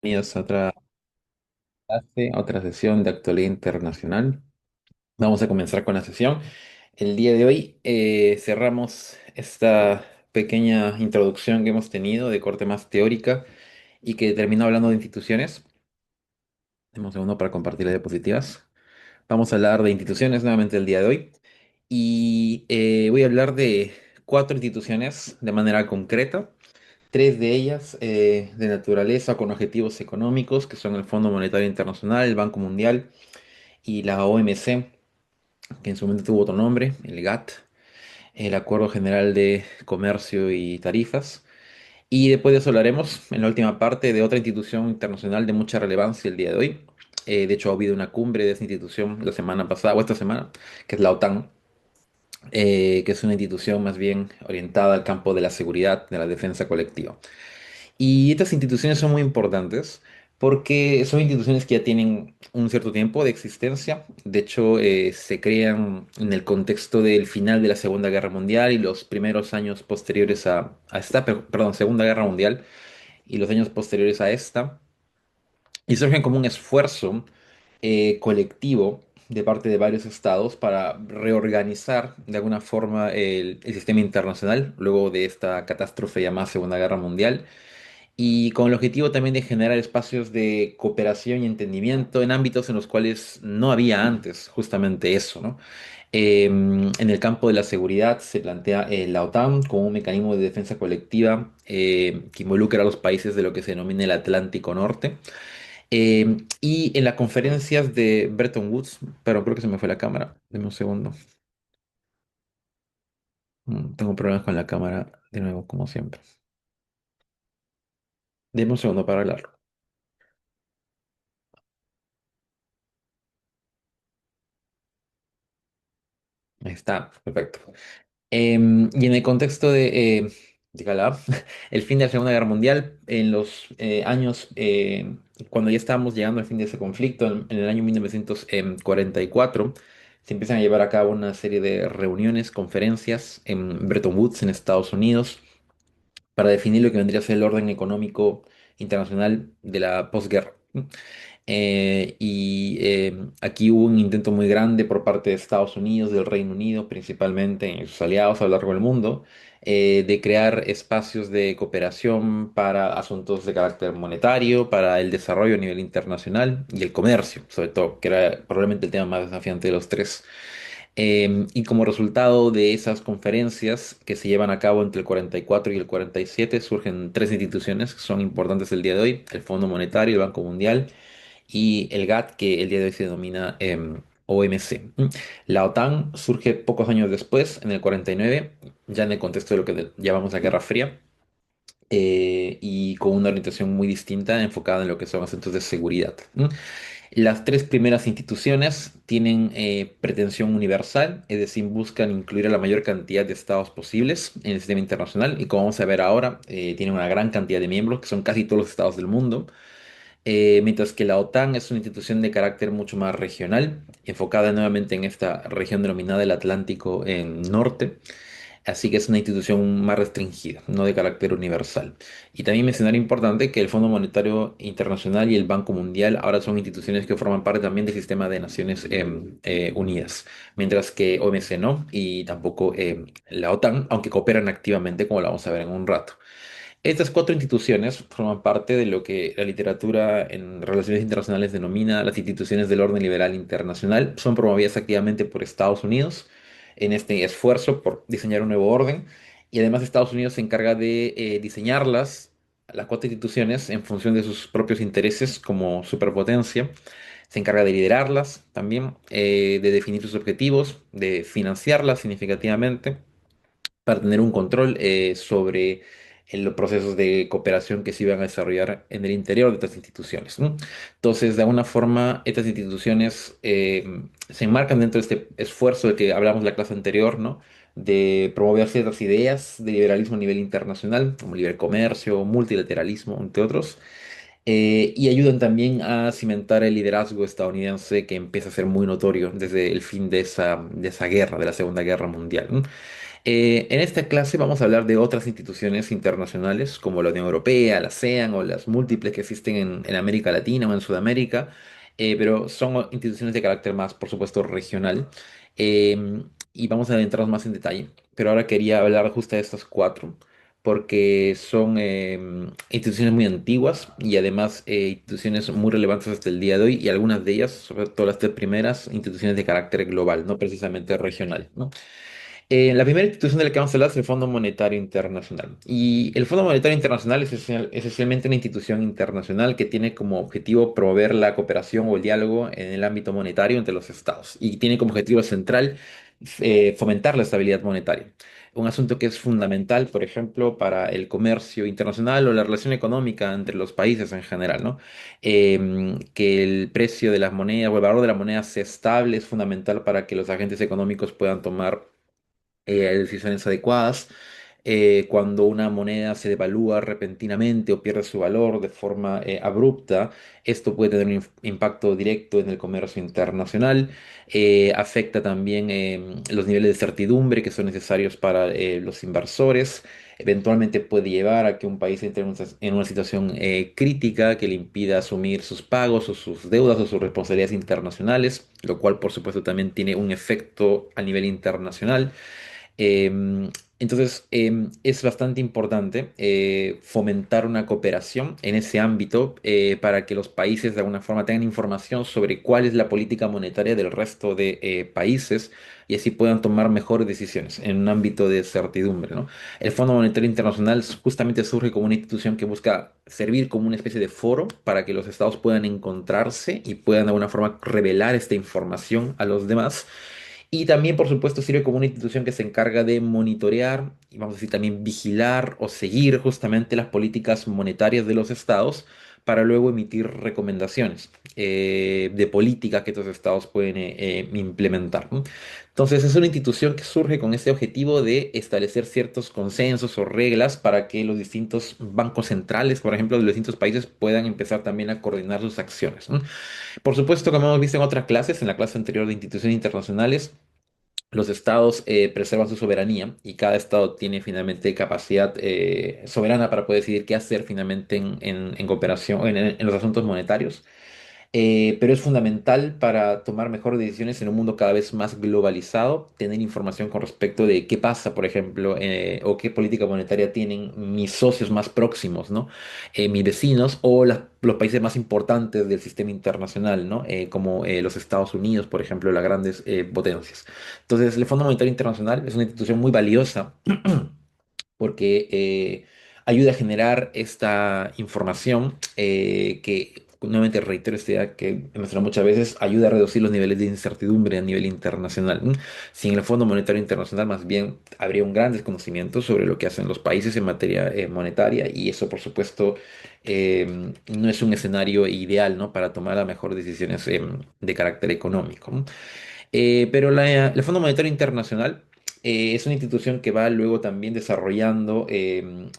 Bienvenidos a otra clase, a otra sesión de actualidad internacional. Vamos a comenzar con la sesión. El día de hoy cerramos esta pequeña introducción que hemos tenido de corte más teórica y que terminó hablando de instituciones. Demos un segundo para compartir las diapositivas. Vamos a hablar de instituciones nuevamente el día de hoy y voy a hablar de cuatro instituciones de manera concreta. Tres de ellas de naturaleza con objetivos económicos, que son el Fondo Monetario Internacional, el Banco Mundial y la OMC, que en su momento tuvo otro nombre, el GATT, el Acuerdo General de Comercio y Tarifas. Y después de eso hablaremos en la última parte de otra institución internacional de mucha relevancia el día de hoy. De hecho, ha habido una cumbre de esa institución la semana pasada, o esta semana, que es la OTAN, que es una institución más bien orientada al campo de la seguridad, de la defensa colectiva. Y estas instituciones son muy importantes porque son instituciones que ya tienen un cierto tiempo de existencia. De hecho, se crean en el contexto del final de la Segunda Guerra Mundial y los primeros años posteriores a esta, perdón, Segunda Guerra Mundial y los años posteriores a esta. Y surgen como un esfuerzo colectivo de parte de varios estados para reorganizar de alguna forma el sistema internacional luego de esta catástrofe llamada Segunda Guerra Mundial y con el objetivo también de generar espacios de cooperación y entendimiento en ámbitos en los cuales no había antes justamente eso, ¿no? En el campo de la seguridad se plantea la OTAN como un mecanismo de defensa colectiva que involucra a los países de lo que se denomina el Atlántico Norte. Y en las conferencias de Bretton Woods, pero creo que se me fue la cámara, deme un segundo. Tengo problemas con la cámara de nuevo, como siempre. Deme un segundo para hablarlo. Ahí está, perfecto. Y en el contexto dígala, el fin de la Segunda Guerra Mundial, en los años, cuando ya estábamos llegando al fin de ese conflicto, en el año 1944, se empiezan a llevar a cabo una serie de reuniones, conferencias en Bretton Woods, en Estados Unidos, para definir lo que vendría a ser el orden económico internacional de la posguerra. Aquí hubo un intento muy grande por parte de Estados Unidos, del Reino Unido, principalmente y sus aliados a lo largo del mundo, de crear espacios de cooperación para asuntos de carácter monetario, para el desarrollo a nivel internacional y el comercio, sobre todo, que era probablemente el tema más desafiante de los tres. Y como resultado de esas conferencias que se llevan a cabo entre el 44 y el 47, surgen tres instituciones que son importantes el día de hoy: el Fondo Monetario, el Banco Mundial y el GATT, que el día de hoy se denomina OMC. La OTAN surge pocos años después, en el 49, ya en el contexto de lo que llamamos la Guerra Fría, y con una orientación muy distinta, enfocada en lo que son asuntos de seguridad. Las tres primeras instituciones tienen pretensión universal, es decir, buscan incluir a la mayor cantidad de estados posibles en el sistema internacional y como vamos a ver ahora, tienen una gran cantidad de miembros, que son casi todos los estados del mundo, mientras que la OTAN es una institución de carácter mucho más regional, enfocada nuevamente en esta región denominada el Atlántico en Norte. Así que es una institución más restringida, no de carácter universal. Y también mencionar importante que el Fondo Monetario Internacional y el Banco Mundial ahora son instituciones que forman parte también del sistema de Naciones Unidas, mientras que OMC no, y tampoco la OTAN, aunque cooperan activamente, como lo vamos a ver en un rato. Estas cuatro instituciones forman parte de lo que la literatura en relaciones internacionales denomina las instituciones del orden liberal internacional. Son promovidas activamente por Estados Unidos en este esfuerzo por diseñar un nuevo orden. Y además Estados Unidos se encarga de diseñarlas, las cuatro instituciones, en función de sus propios intereses como superpotencia. Se encarga de liderarlas también, de definir sus objetivos, de financiarlas significativamente para tener un control sobre los procesos de cooperación que se iban a desarrollar en el interior de estas instituciones, ¿no? Entonces, de alguna forma, estas instituciones se enmarcan dentro de este esfuerzo del que hablamos en la clase anterior, ¿no? De promover ciertas ideas de liberalismo a nivel internacional, como libre comercio, multilateralismo, entre otros, y ayudan también a cimentar el liderazgo estadounidense que empieza a ser muy notorio desde el fin de esa guerra, de la Segunda Guerra Mundial, ¿no? En esta clase vamos a hablar de otras instituciones internacionales como la Unión Europea, la ASEAN o las múltiples que existen en América Latina o en Sudamérica, pero son instituciones de carácter más, por supuesto, regional. Y vamos a adentrarnos más en detalle. Pero ahora quería hablar justo de estas cuatro, porque son instituciones muy antiguas y además instituciones muy relevantes hasta el día de hoy, y algunas de ellas, sobre todo las tres primeras, instituciones de carácter global, no precisamente regional, ¿no? La primera institución de la que vamos a hablar es el Fondo Monetario Internacional. Y el Fondo Monetario Internacional es esencialmente una institución internacional que tiene como objetivo promover la cooperación o el diálogo en el ámbito monetario entre los estados. Y tiene como objetivo central fomentar la estabilidad monetaria. Un asunto que es fundamental, por ejemplo, para el comercio internacional o la relación económica entre los países en general, ¿no? Que el precio de las monedas o el valor de la moneda sea estable es fundamental para que los agentes económicos puedan tomar decisiones adecuadas. Cuando una moneda se devalúa repentinamente o pierde su valor de forma abrupta, esto puede tener un impacto directo en el comercio internacional. Afecta también los niveles de certidumbre que son necesarios para los inversores. Eventualmente puede llevar a que un país entre en una situación crítica que le impida asumir sus pagos o sus deudas o sus responsabilidades internacionales, lo cual por supuesto también tiene un efecto a nivel internacional. Entonces, es bastante importante fomentar una cooperación en ese ámbito para que los países de alguna forma tengan información sobre cuál es la política monetaria del resto de países y así puedan tomar mejores decisiones en un ámbito de certidumbre, ¿no? El Fondo Monetario Internacional justamente surge como una institución que busca servir como una especie de foro para que los estados puedan encontrarse y puedan de alguna forma revelar esta información a los demás. Y también, por supuesto, sirve como una institución que se encarga de monitorear y vamos a decir también vigilar o seguir justamente las políticas monetarias de los estados para luego emitir recomendaciones de políticas que estos estados pueden implementar, ¿no? Entonces, es una institución que surge con este objetivo de establecer ciertos consensos o reglas para que los distintos bancos centrales, por ejemplo, de los distintos países puedan empezar también a coordinar sus acciones, ¿no? Por supuesto, como hemos visto en otras clases, en la clase anterior de instituciones internacionales, los estados preservan su soberanía y cada estado tiene finalmente capacidad soberana para poder decidir qué hacer finalmente en cooperación, en los asuntos monetarios. Pero es fundamental para tomar mejores decisiones en un mundo cada vez más globalizado, tener información con respecto de qué pasa, por ejemplo, o qué política monetaria tienen mis socios más próximos, ¿no? Mis vecinos o los países más importantes del sistema internacional, ¿no? Como los Estados Unidos, por ejemplo, las grandes potencias. Entonces, el Fondo Monetario Internacional es una institución muy valiosa porque ayuda a generar esta información que, nuevamente reitero esta idea que he mencionado muchas veces, ayuda a reducir los niveles de incertidumbre a nivel internacional. Sin el Fondo Monetario Internacional, más bien habría un gran desconocimiento sobre lo que hacen los países en materia monetaria y eso, por supuesto, no es un escenario ideal, ¿no? Para tomar las mejores decisiones de carácter económico, ¿no? Pero el Fondo Monetario Internacional es una institución que va luego también desarrollando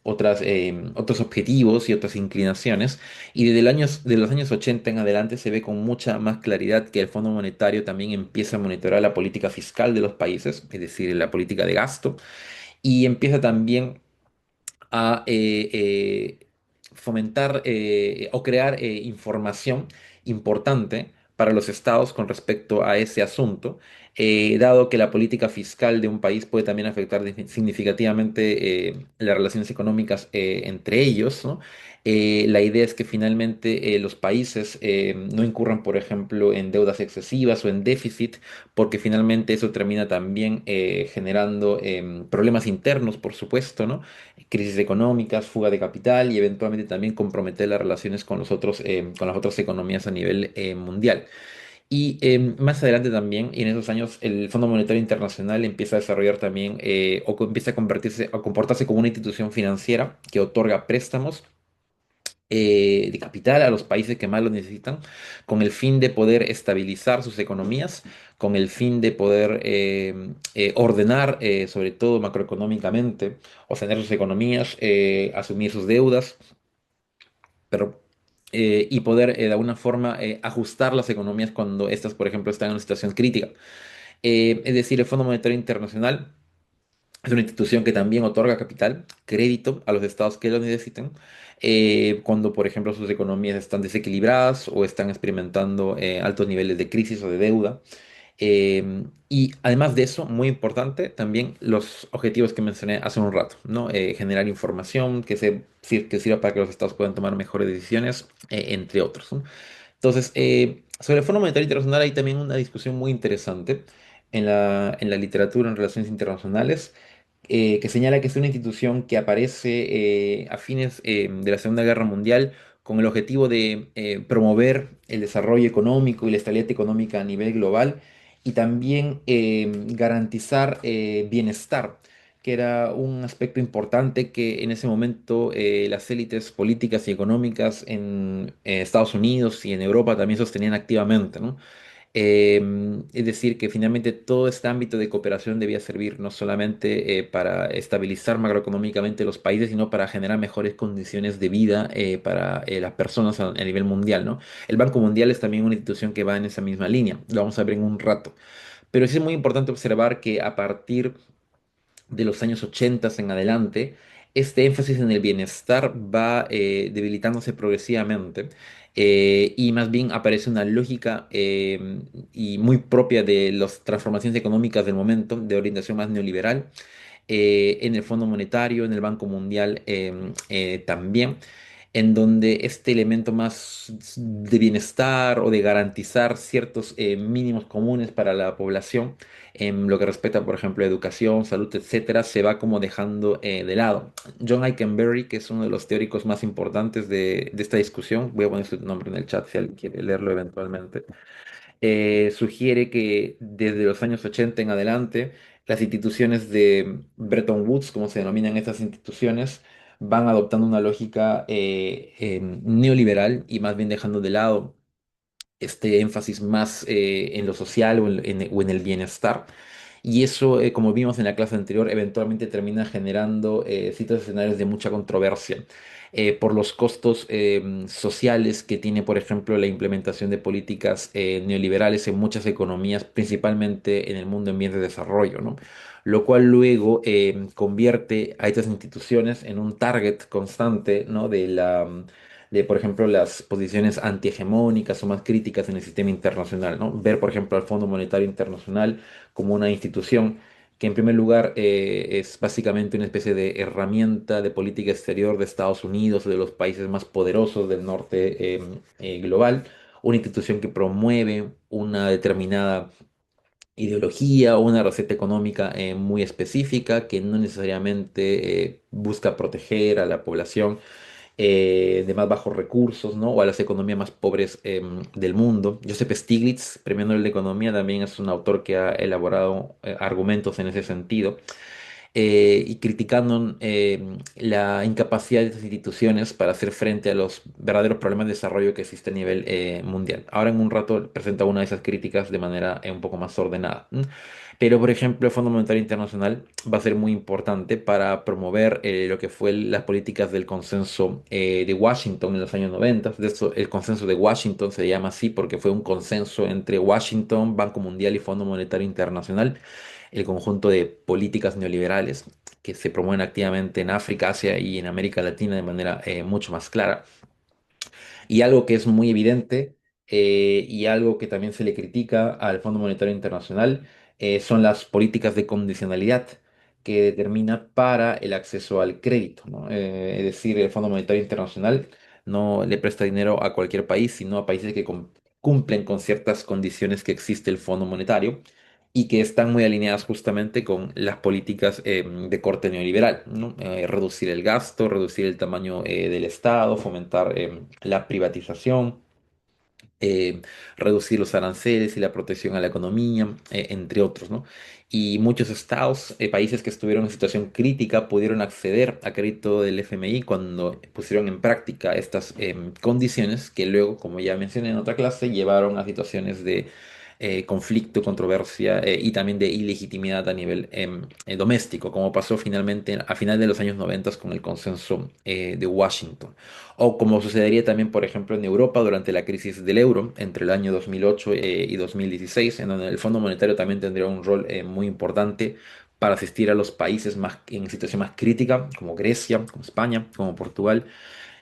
otros objetivos y otras inclinaciones. Y de los años 80 en adelante se ve con mucha más claridad que el Fondo Monetario también empieza a monitorear la política fiscal de los países, es decir, la política de gasto, y empieza también a fomentar o crear información importante para los estados con respecto a ese asunto, dado que la política fiscal de un país puede también afectar significativamente las relaciones económicas entre ellos, ¿no? La idea es que finalmente los países no incurran, por ejemplo, en deudas excesivas o en déficit, porque finalmente eso termina también generando problemas internos, por supuesto, ¿no? Crisis económicas, fuga de capital y eventualmente también comprometer las relaciones con con las otras economías a nivel mundial. Y más adelante también, y en esos años, el Fondo Monetario Internacional empieza a desarrollar también empieza a convertirse, a comportarse como una institución financiera que otorga préstamos de capital a los países que más lo necesitan, con el fin de poder estabilizar sus economías, con el fin de poder ordenar, sobre todo macroeconómicamente, o tener sus economías, asumir sus deudas, pero, y poder de alguna forma ajustar las economías cuando estas, por ejemplo, están en una situación crítica. Es decir, el Fondo Monetario Internacional Es una institución que también otorga capital, crédito a los estados que lo necesiten, cuando, por ejemplo, sus economías están desequilibradas o están experimentando altos niveles de crisis o de deuda. Y además de eso, muy importante, también los objetivos que mencioné hace un rato, ¿no? Generar información que sirva para que los estados puedan tomar mejores decisiones, entre otros, ¿no? Entonces, sobre el Fondo Monetario Internacional hay también una discusión muy interesante en la literatura en relaciones internacionales, que señala que es una institución que aparece a fines de la Segunda Guerra Mundial con el objetivo de promover el desarrollo económico y la estabilidad económica a nivel global y también garantizar bienestar, que era un aspecto importante que en ese momento las élites políticas y económicas en Estados Unidos y en Europa también sostenían activamente, ¿no? Es decir, que finalmente todo este ámbito de cooperación debía servir no solamente para estabilizar macroeconómicamente los países, sino para generar mejores condiciones de vida para las personas a nivel mundial, ¿no? El Banco Mundial es también una institución que va en esa misma línea, lo vamos a ver en un rato. Pero sí es muy importante observar que a partir de los años 80 en adelante, este énfasis en el bienestar va debilitándose progresivamente, y más bien aparece una lógica y muy propia de las transformaciones económicas del momento, de orientación más neoliberal, en el Fondo Monetario, en el Banco Mundial también, en donde este elemento más de bienestar o de garantizar ciertos mínimos comunes para la población, en lo que respecta, por ejemplo, a educación, salud, etcétera, se va como dejando de lado. John Ikenberry, que es uno de los teóricos más importantes de esta discusión, voy a poner su nombre en el chat si alguien quiere leerlo eventualmente, sugiere que desde los años 80 en adelante, las instituciones de Bretton Woods, como se denominan estas instituciones, van adoptando una lógica neoliberal y más bien dejando de lado este énfasis más en lo social o en el bienestar. Y eso, como vimos en la clase anterior, eventualmente termina generando ciertos escenarios de mucha controversia por los costos sociales que tiene, por ejemplo, la implementación de políticas neoliberales en muchas economías, principalmente en el mundo en vías de desarrollo, ¿no? Lo cual luego convierte a estas instituciones en un target constante, ¿no? De, por ejemplo, las posiciones antihegemónicas o más críticas en el sistema internacional, ¿no? Ver, por ejemplo, al Fondo Monetario Internacional como una institución que en primer lugar es básicamente una especie de herramienta de política exterior de Estados Unidos o de los países más poderosos del norte global, una institución que promueve una determinada ideología o una receta económica muy específica que no necesariamente busca proteger a la población de más bajos recursos, ¿no? O a las economías más pobres del mundo. Joseph Stiglitz, premio Nobel de Economía, también es un autor que ha elaborado argumentos en ese sentido, y criticando la incapacidad de estas instituciones para hacer frente a los verdaderos problemas de desarrollo que existen a nivel mundial. Ahora en un rato presenta una de esas críticas de manera un poco más ordenada. Pero, por ejemplo, el Fondo Monetario Internacional va a ser muy importante para promover lo que fue las políticas del consenso de Washington en los años 90. De eso, el consenso de Washington se llama así porque fue un consenso entre Washington, Banco Mundial y Fondo Monetario Internacional, el conjunto de políticas neoliberales que se promueven activamente en África, Asia y en América Latina de manera mucho más clara. Y algo que es muy evidente y algo que también se le critica al Fondo Monetario Internacional son las políticas de condicionalidad que determina para el acceso al crédito, ¿no? Es decir, el Fondo Monetario Internacional no le presta dinero a cualquier país, sino a países que cumplen con ciertas condiciones que existe el Fondo Monetario y que están muy alineadas justamente con las políticas de corte neoliberal, ¿no? Reducir el gasto, reducir el tamaño del Estado, fomentar la privatización, reducir los aranceles y la protección a la economía, entre otros, ¿no? Y muchos estados, países que estuvieron en situación crítica, pudieron acceder a crédito del FMI cuando pusieron en práctica estas condiciones que luego, como ya mencioné en otra clase, llevaron a situaciones de conflicto, controversia y también de ilegitimidad a nivel doméstico, como pasó finalmente a final de los años 90 con el consenso de Washington. O como sucedería también, por ejemplo, en Europa durante la crisis del euro entre el año 2008 y 2016, en donde el Fondo Monetario también tendría un rol muy importante para asistir a los países más, en situación más crítica, como Grecia, como España, como Portugal,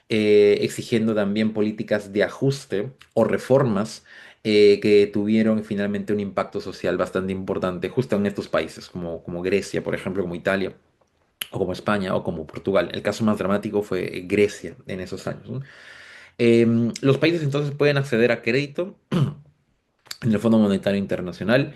exigiendo también políticas de ajuste o reformas que tuvieron finalmente un impacto social bastante importante justo en estos países, como Grecia, por ejemplo, como Italia, o como España, o como Portugal. El caso más dramático fue Grecia en esos años, ¿no? Los países entonces pueden acceder a crédito en el Fondo Monetario Internacional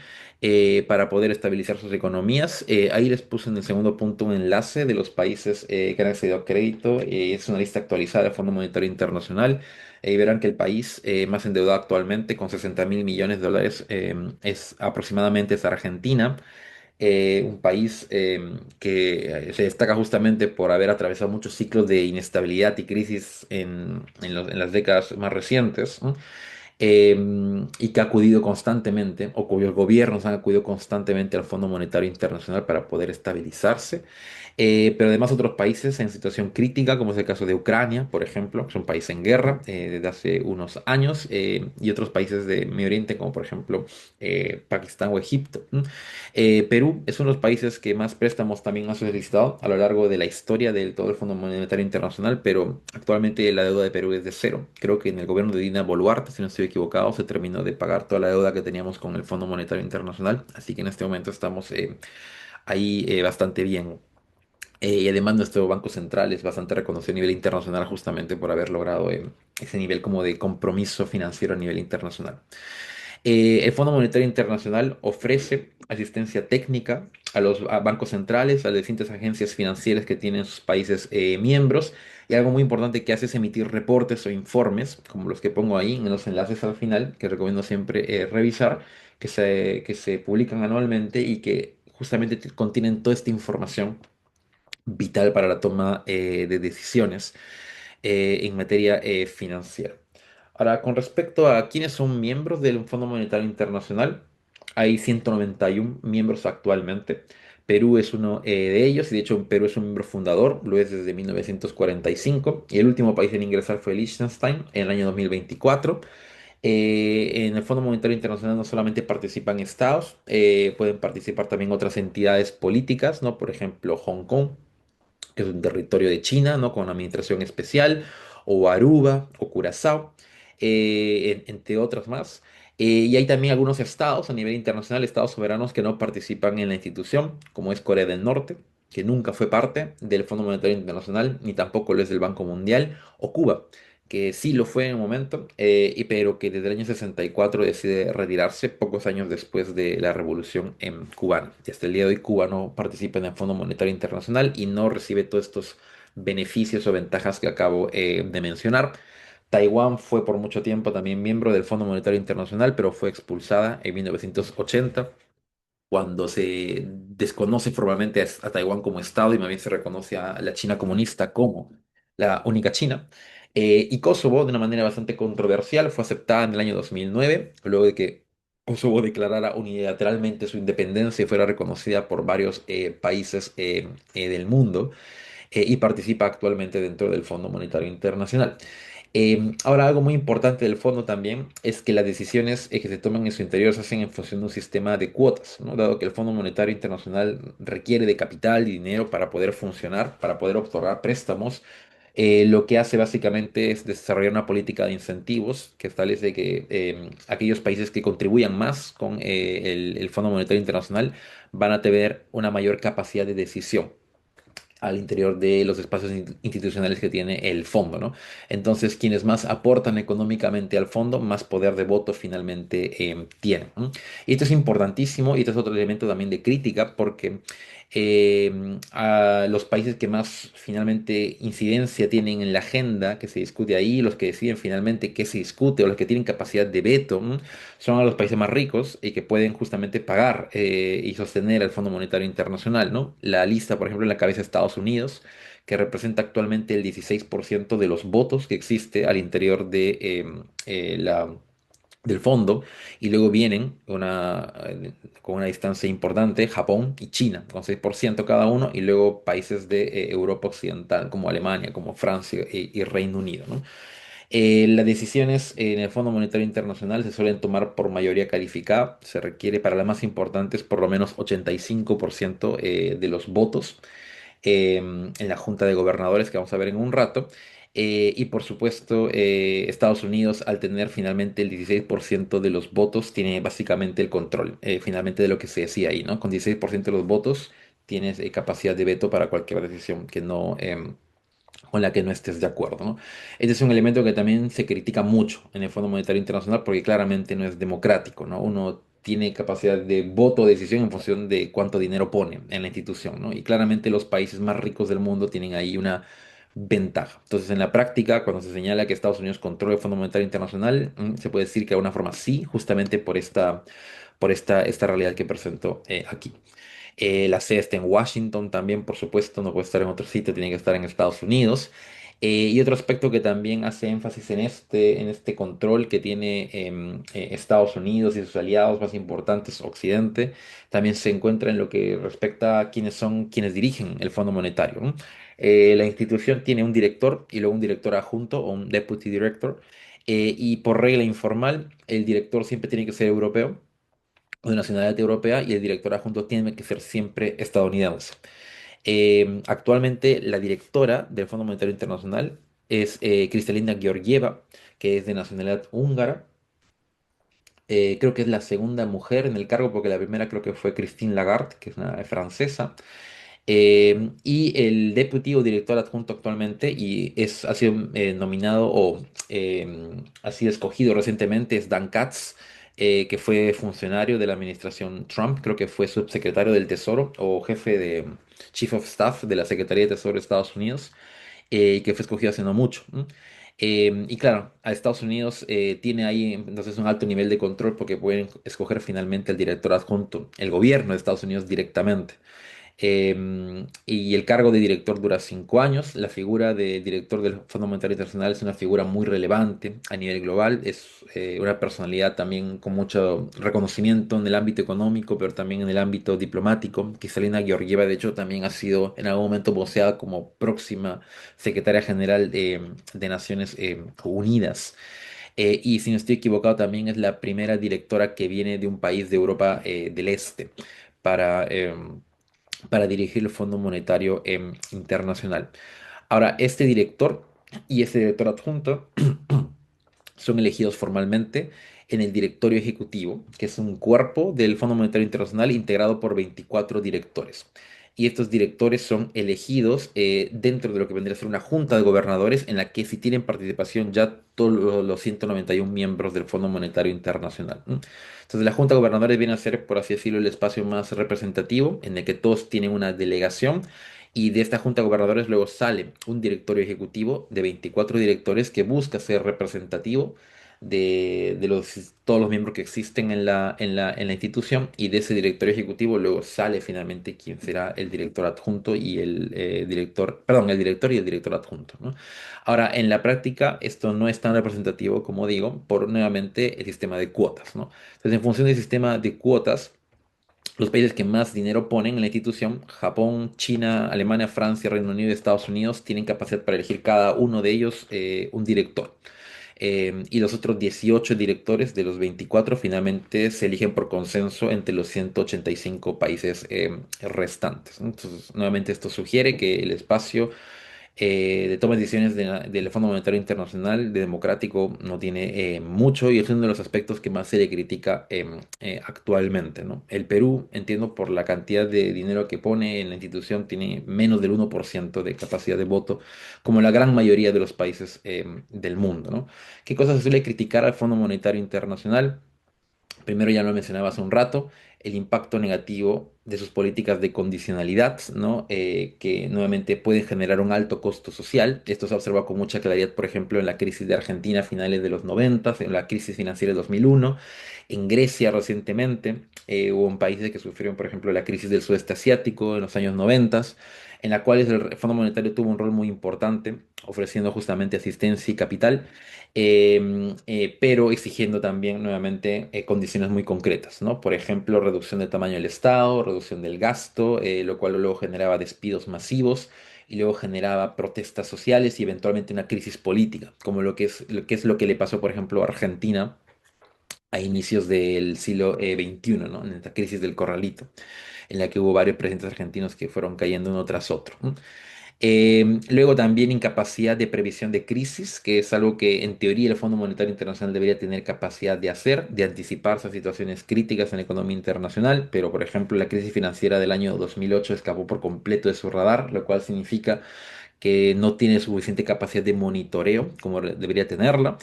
para poder estabilizar sus economías. Ahí les puse en el segundo punto un enlace de los países que han accedido a crédito. Es una lista actualizada del Fondo Monetario Internacional. Y verán que el país más endeudado actualmente, con 60.000 millones de dólares, es aproximadamente es Argentina, un país que se destaca justamente por haber atravesado muchos ciclos de inestabilidad y crisis en las décadas más recientes, ¿no? Y que ha acudido constantemente, o cuyos gobiernos han acudido constantemente al Fondo Monetario Internacional para poder estabilizarse. Pero además otros países en situación crítica, como es el caso de Ucrania, por ejemplo, que es un país en guerra desde hace unos años, y otros países de Medio Oriente, como por ejemplo Pakistán o Egipto. Perú es uno de los países que más préstamos también ha solicitado a lo largo de la historia del todo el Fondo Monetario Internacional, pero actualmente la deuda de Perú es de cero. Creo que en el gobierno de Dina Boluarte, si no estoy equivocado, se terminó de pagar toda la deuda que teníamos con el Fondo Monetario Internacional, así que en este momento estamos ahí bastante bien. Y además nuestro Banco Central es bastante reconocido a nivel internacional justamente por haber logrado ese nivel como de compromiso financiero a nivel internacional. El Fondo Monetario Internacional ofrece asistencia técnica a los bancos centrales, a las distintas agencias financieras que tienen sus países miembros. Y algo muy importante que hace es emitir reportes o informes, como los que pongo ahí en los enlaces al final, que recomiendo siempre revisar, que se publican anualmente y que justamente contienen toda esta información vital para la toma de decisiones en materia financiera. Ahora, con respecto a quiénes son miembros del Fondo Monetario Internacional, hay 191 miembros actualmente. Perú es uno de ellos, y de hecho Perú es un miembro fundador, lo es desde 1945, y el último país en ingresar fue Liechtenstein en el año 2024. En el Fondo Monetario Internacional no solamente participan estados, pueden participar también otras entidades políticas, ¿no? Por ejemplo, Hong Kong, que es un territorio de China, ¿no? Con administración especial, o Aruba, o Curazao, entre otras más. Y hay también algunos estados a nivel internacional, estados soberanos que no participan en la institución, como es Corea del Norte, que nunca fue parte del Fondo Monetario Internacional, ni tampoco lo es del Banco Mundial, o Cuba, que sí lo fue en un momento, pero que desde el año 64 decide retirarse pocos años después de la revolución en cubana. Y hasta el día de hoy Cuba no participa en el Fondo Monetario Internacional y no recibe todos estos beneficios o ventajas que acabo de mencionar. Taiwán fue por mucho tiempo también miembro del Fondo Monetario Internacional, pero fue expulsada en 1980 cuando se desconoce formalmente a Taiwán como Estado y más bien se reconoce a la China comunista como la única China. Y Kosovo, de una manera bastante controversial, fue aceptada en el año 2009, luego de que Kosovo declarara unilateralmente su independencia y fuera reconocida por varios países del mundo, y participa actualmente dentro del Fondo Monetario Internacional. Ahora, algo muy importante del fondo también es que las decisiones que se toman en su interior se hacen en función de un sistema de cuotas, ¿no? Dado que el Fondo Monetario Internacional requiere de capital y dinero para poder funcionar, para poder otorgar préstamos. Lo que hace básicamente es desarrollar una política de incentivos que establece que aquellos países que contribuyan más con el Fondo Monetario Internacional van a tener una mayor capacidad de decisión al interior de los espacios institucionales que tiene el fondo, ¿no? Entonces, quienes más aportan económicamente al fondo, más poder de voto finalmente tienen, ¿no? Y esto es importantísimo y esto es otro elemento también de crítica porque a los países que más finalmente incidencia tienen en la agenda que se discute ahí, los que deciden finalmente qué se discute o los que tienen capacidad de veto, son a los países más ricos y que pueden justamente pagar y sostener el Fondo Monetario Internacional, ¿no? La lista, por ejemplo, en la cabeza de Estados Unidos, que representa actualmente el 16% de los votos que existe al interior de, del fondo, y luego vienen con una distancia importante Japón y China, con 6% cada uno, y luego países de Europa Occidental, como Alemania, como Francia y Reino Unido, ¿no? Las decisiones en el Fondo Monetario Internacional se suelen tomar por mayoría calificada. Se requiere para las más importantes por lo menos 85% de los votos en la Junta de Gobernadores que vamos a ver en un rato. Y por supuesto, Estados Unidos, al tener finalmente el 16% de los votos, tiene básicamente el control, finalmente de lo que se decía ahí, ¿no? Con 16% de los votos, tienes capacidad de veto para cualquier decisión que no, con la que no estés de acuerdo, ¿no? Este es un elemento que también se critica mucho en el Fondo Monetario Internacional porque claramente no es democrático, ¿no? Uno tiene capacidad de voto o decisión en función de cuánto dinero pone en la institución, ¿no? Y claramente los países más ricos del mundo tienen ahí una ventaja. Entonces, en la práctica, cuando se señala que Estados Unidos controla el Fondo Monetario Internacional, se puede decir que de alguna forma sí, justamente por esta realidad que presento aquí. La sede está en Washington también, por supuesto, no puede estar en otro sitio, tiene que estar en Estados Unidos. Y otro aspecto que también hace énfasis en este control que tiene Estados Unidos y sus aliados más importantes, Occidente, también se encuentra en lo que respecta a quiénes son quienes dirigen el Fondo Monetario, ¿no? La institución tiene un director y luego un director adjunto o un deputy director. Y por regla informal, el director siempre tiene que ser europeo o de nacionalidad europea y el director adjunto tiene que ser siempre estadounidense. Actualmente la directora del Fondo Monetario Internacional es Kristalina Georgieva, que es de nacionalidad húngara. Creo que es la segunda mujer en el cargo porque la primera creo que fue Christine Lagarde, que es una francesa. Y el deputy o director adjunto actualmente ha sido nominado o ha sido escogido recientemente es Dan Katz, que fue funcionario de la administración Trump, creo que fue subsecretario del Tesoro o jefe de Chief of Staff de la Secretaría de Tesoro de Estados Unidos, y que fue escogido hace no mucho. ¿No? Y claro, a Estados Unidos tiene ahí entonces un alto nivel de control porque pueden escoger finalmente el director adjunto, el gobierno de Estados Unidos directamente. Y el cargo de director dura 5 años. La figura de director del Fondo Monetario Internacional es una figura muy relevante a nivel global. Es una personalidad también con mucho reconocimiento en el ámbito económico, pero también en el ámbito diplomático. Kristalina Georgieva, de hecho, también ha sido en algún momento voceada como próxima secretaria general de Naciones Unidas. Y si no estoy equivocado, también es la primera directora que viene de un país de Europa del Este para, para dirigir el Fondo Monetario Internacional. Ahora, este director y este director adjunto son elegidos formalmente en el directorio ejecutivo, que es un cuerpo del Fondo Monetario Internacional integrado por 24 directores. Y estos directores son elegidos dentro de lo que vendría a ser una junta de gobernadores en la que si tienen participación ya todos los 191 miembros del Fondo Monetario Internacional. ¿No? Entonces la junta de gobernadores viene a ser, por así decirlo, el espacio más representativo en el que todos tienen una delegación y de esta junta de gobernadores luego sale un directorio ejecutivo de 24 directores que busca ser representativo de todos los miembros que existen en la institución y de ese directorio ejecutivo luego sale finalmente quien será el director adjunto y el director, perdón, el director y el director adjunto, ¿no? Ahora, en la práctica esto no es tan representativo como digo por nuevamente el sistema de cuotas, ¿no? Entonces, en función del sistema de cuotas, los países que más dinero ponen en la institución, Japón, China, Alemania, Francia, Reino Unido y Estados Unidos, tienen capacidad para elegir cada uno de ellos un director. Y los otros 18 directores de los 24 finalmente se eligen por consenso entre los 185 países restantes. ¿No? Entonces, nuevamente esto sugiere que el espacio de toma de decisiones del Fondo Monetario Internacional de democrático no tiene mucho y es uno de los aspectos que más se le critica actualmente, ¿no? El Perú, entiendo por la cantidad de dinero que pone en la institución, tiene menos del 1% de capacidad de voto, como la gran mayoría de los países del mundo, ¿no? ¿Qué cosas se suele criticar al Fondo Monetario Internacional? Primero ya lo mencionaba hace un rato, el impacto negativo de sus políticas de condicionalidad, ¿no? Que nuevamente pueden generar un alto costo social. Esto se ha observado con mucha claridad, por ejemplo, en la crisis de Argentina a finales de los 90, en la crisis financiera de 2001, en Grecia recientemente, hubo en países que sufrieron, por ejemplo, la crisis del sudeste asiático en los años 90, en la cual el Fondo Monetario tuvo un rol muy importante, ofreciendo justamente asistencia y capital pero exigiendo también nuevamente condiciones muy concretas, ¿no? Por ejemplo, reducción del tamaño del Estado, reducción del gasto, lo cual luego generaba despidos masivos y luego generaba protestas sociales y eventualmente una crisis política, como lo que le pasó, por ejemplo, a Argentina a inicios del siglo XXI, ¿no? En esta crisis del corralito, en la que hubo varios presidentes argentinos que fueron cayendo uno tras otro. ¿No? Luego también incapacidad de previsión de crisis, que es algo que en teoría el Fondo Monetario Internacional debería tener capacidad de hacer, de anticiparse a situaciones críticas en la economía internacional, pero por ejemplo la crisis financiera del año 2008 escapó por completo de su radar, lo cual significa que no tiene suficiente capacidad de monitoreo como debería tenerla.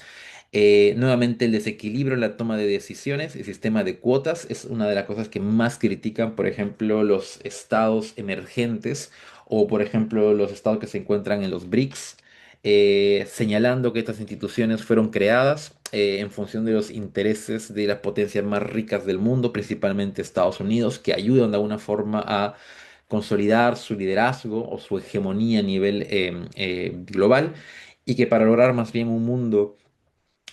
Nuevamente el desequilibrio en la toma de decisiones, el sistema de cuotas es una de las cosas que más critican, por ejemplo, los estados emergentes o, por ejemplo, los estados que se encuentran en los BRICS, señalando que estas instituciones fueron creadas en función de los intereses de las potencias más ricas del mundo, principalmente Estados Unidos, que ayudan de alguna forma a consolidar su liderazgo o su hegemonía a nivel global y que para lograr más bien un mundo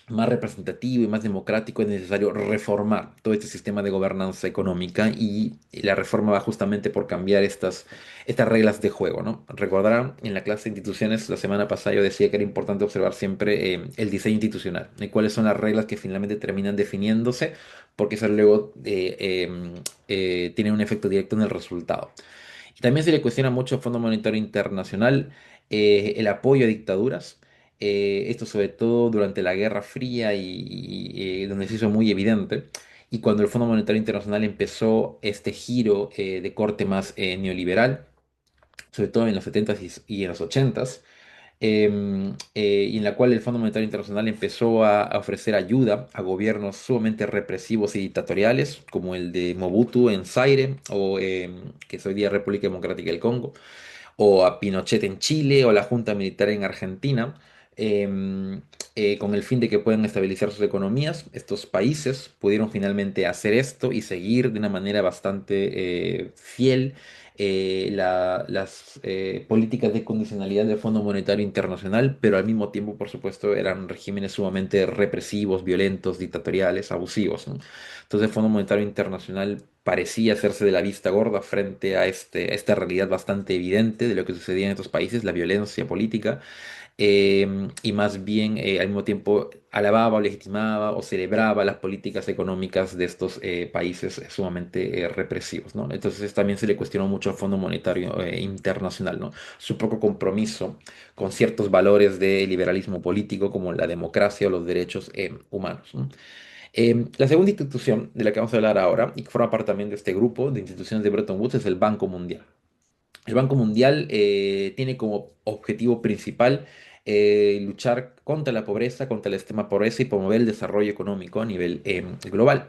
más representativo y más democrático es necesario reformar todo este sistema de gobernanza económica y la reforma va justamente por cambiar estas reglas de juego, ¿no? Recordarán, en la clase de instituciones la semana pasada yo decía que era importante observar siempre el diseño institucional y cuáles son las reglas que finalmente terminan definiéndose porque eso luego tiene un efecto directo en el resultado. Y también se le cuestiona mucho al Fondo Monetario Internacional el apoyo a dictaduras. Esto sobre todo durante la Guerra Fría y, donde se hizo muy evidente. Y cuando el Fondo Monetario Internacional empezó este giro de corte más neoliberal, sobre todo en los 70s y en los 80s, y en la cual el Fondo Monetario Internacional empezó a ofrecer ayuda a gobiernos sumamente represivos y dictatoriales, como el de Mobutu en Zaire, o que es hoy día República Democrática del Congo, o a Pinochet en Chile, o la Junta Militar en Argentina, em, con el fin de que puedan estabilizar sus economías. Estos países pudieron finalmente hacer esto y seguir de una manera bastante fiel las políticas de condicionalidad del Fondo Monetario Internacional, pero al mismo tiempo, por supuesto, eran regímenes sumamente represivos, violentos, dictatoriales, abusivos, ¿no? Entonces el Fondo Monetario Internacional parecía hacerse de la vista gorda frente a esta realidad bastante evidente de lo que sucedía en estos países, la violencia política, y más bien al mismo tiempo alababa o legitimaba o celebraba las políticas económicas de estos países sumamente represivos, ¿no? Entonces también se le cuestionó mucho al Fondo Monetario Internacional, ¿no? Su poco compromiso con ciertos valores de liberalismo político como la democracia o los derechos humanos, ¿no? La segunda institución de la que vamos a hablar ahora, y que forma parte también de este grupo de instituciones de Bretton Woods, es el Banco Mundial. El Banco Mundial tiene como objetivo principal luchar contra la pobreza, contra el extrema pobreza y promover el desarrollo económico a nivel global.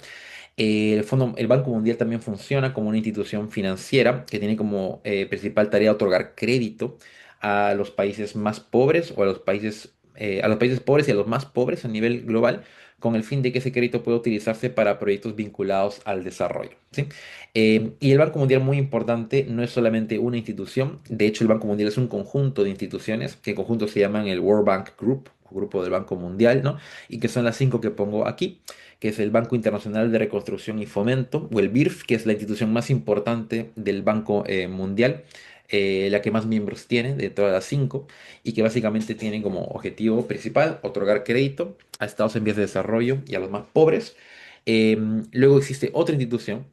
El Banco Mundial también funciona como una institución financiera que tiene como principal tarea otorgar crédito a los países más pobres o a los países pobres y a los más pobres a nivel global, con el fin de que ese crédito pueda utilizarse para proyectos vinculados al desarrollo, ¿sí? Y el Banco Mundial, muy importante, no es solamente una institución, de hecho el Banco Mundial es un conjunto de instituciones que en conjunto se llaman el World Bank Group, o Grupo del Banco Mundial, ¿no? Y que son las cinco que pongo aquí, que es el Banco Internacional de Reconstrucción y Fomento, o el BIRF, que es la institución más importante del Banco Mundial, la que más miembros tiene de todas las cinco, y que básicamente tienen como objetivo principal otorgar crédito a estados en vías de desarrollo y a los más pobres. Luego existe otra institución,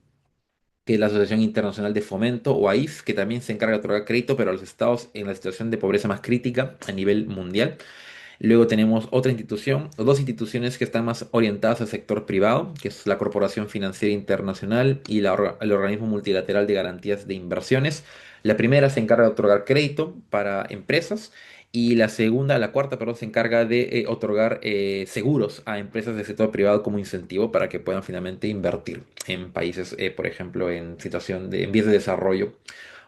que es la Asociación Internacional de Fomento, o AIF, que también se encarga de otorgar crédito, pero a los estados en la situación de pobreza más crítica a nivel mundial. Luego tenemos otra institución, o dos instituciones que están más orientadas al sector privado, que es la Corporación Financiera Internacional y el Organismo Multilateral de Garantías de Inversiones. La primera se encarga de otorgar crédito para empresas y la cuarta, perdón, se encarga de otorgar seguros a empresas del sector privado como incentivo para que puedan finalmente invertir en países, por ejemplo, en vías de desarrollo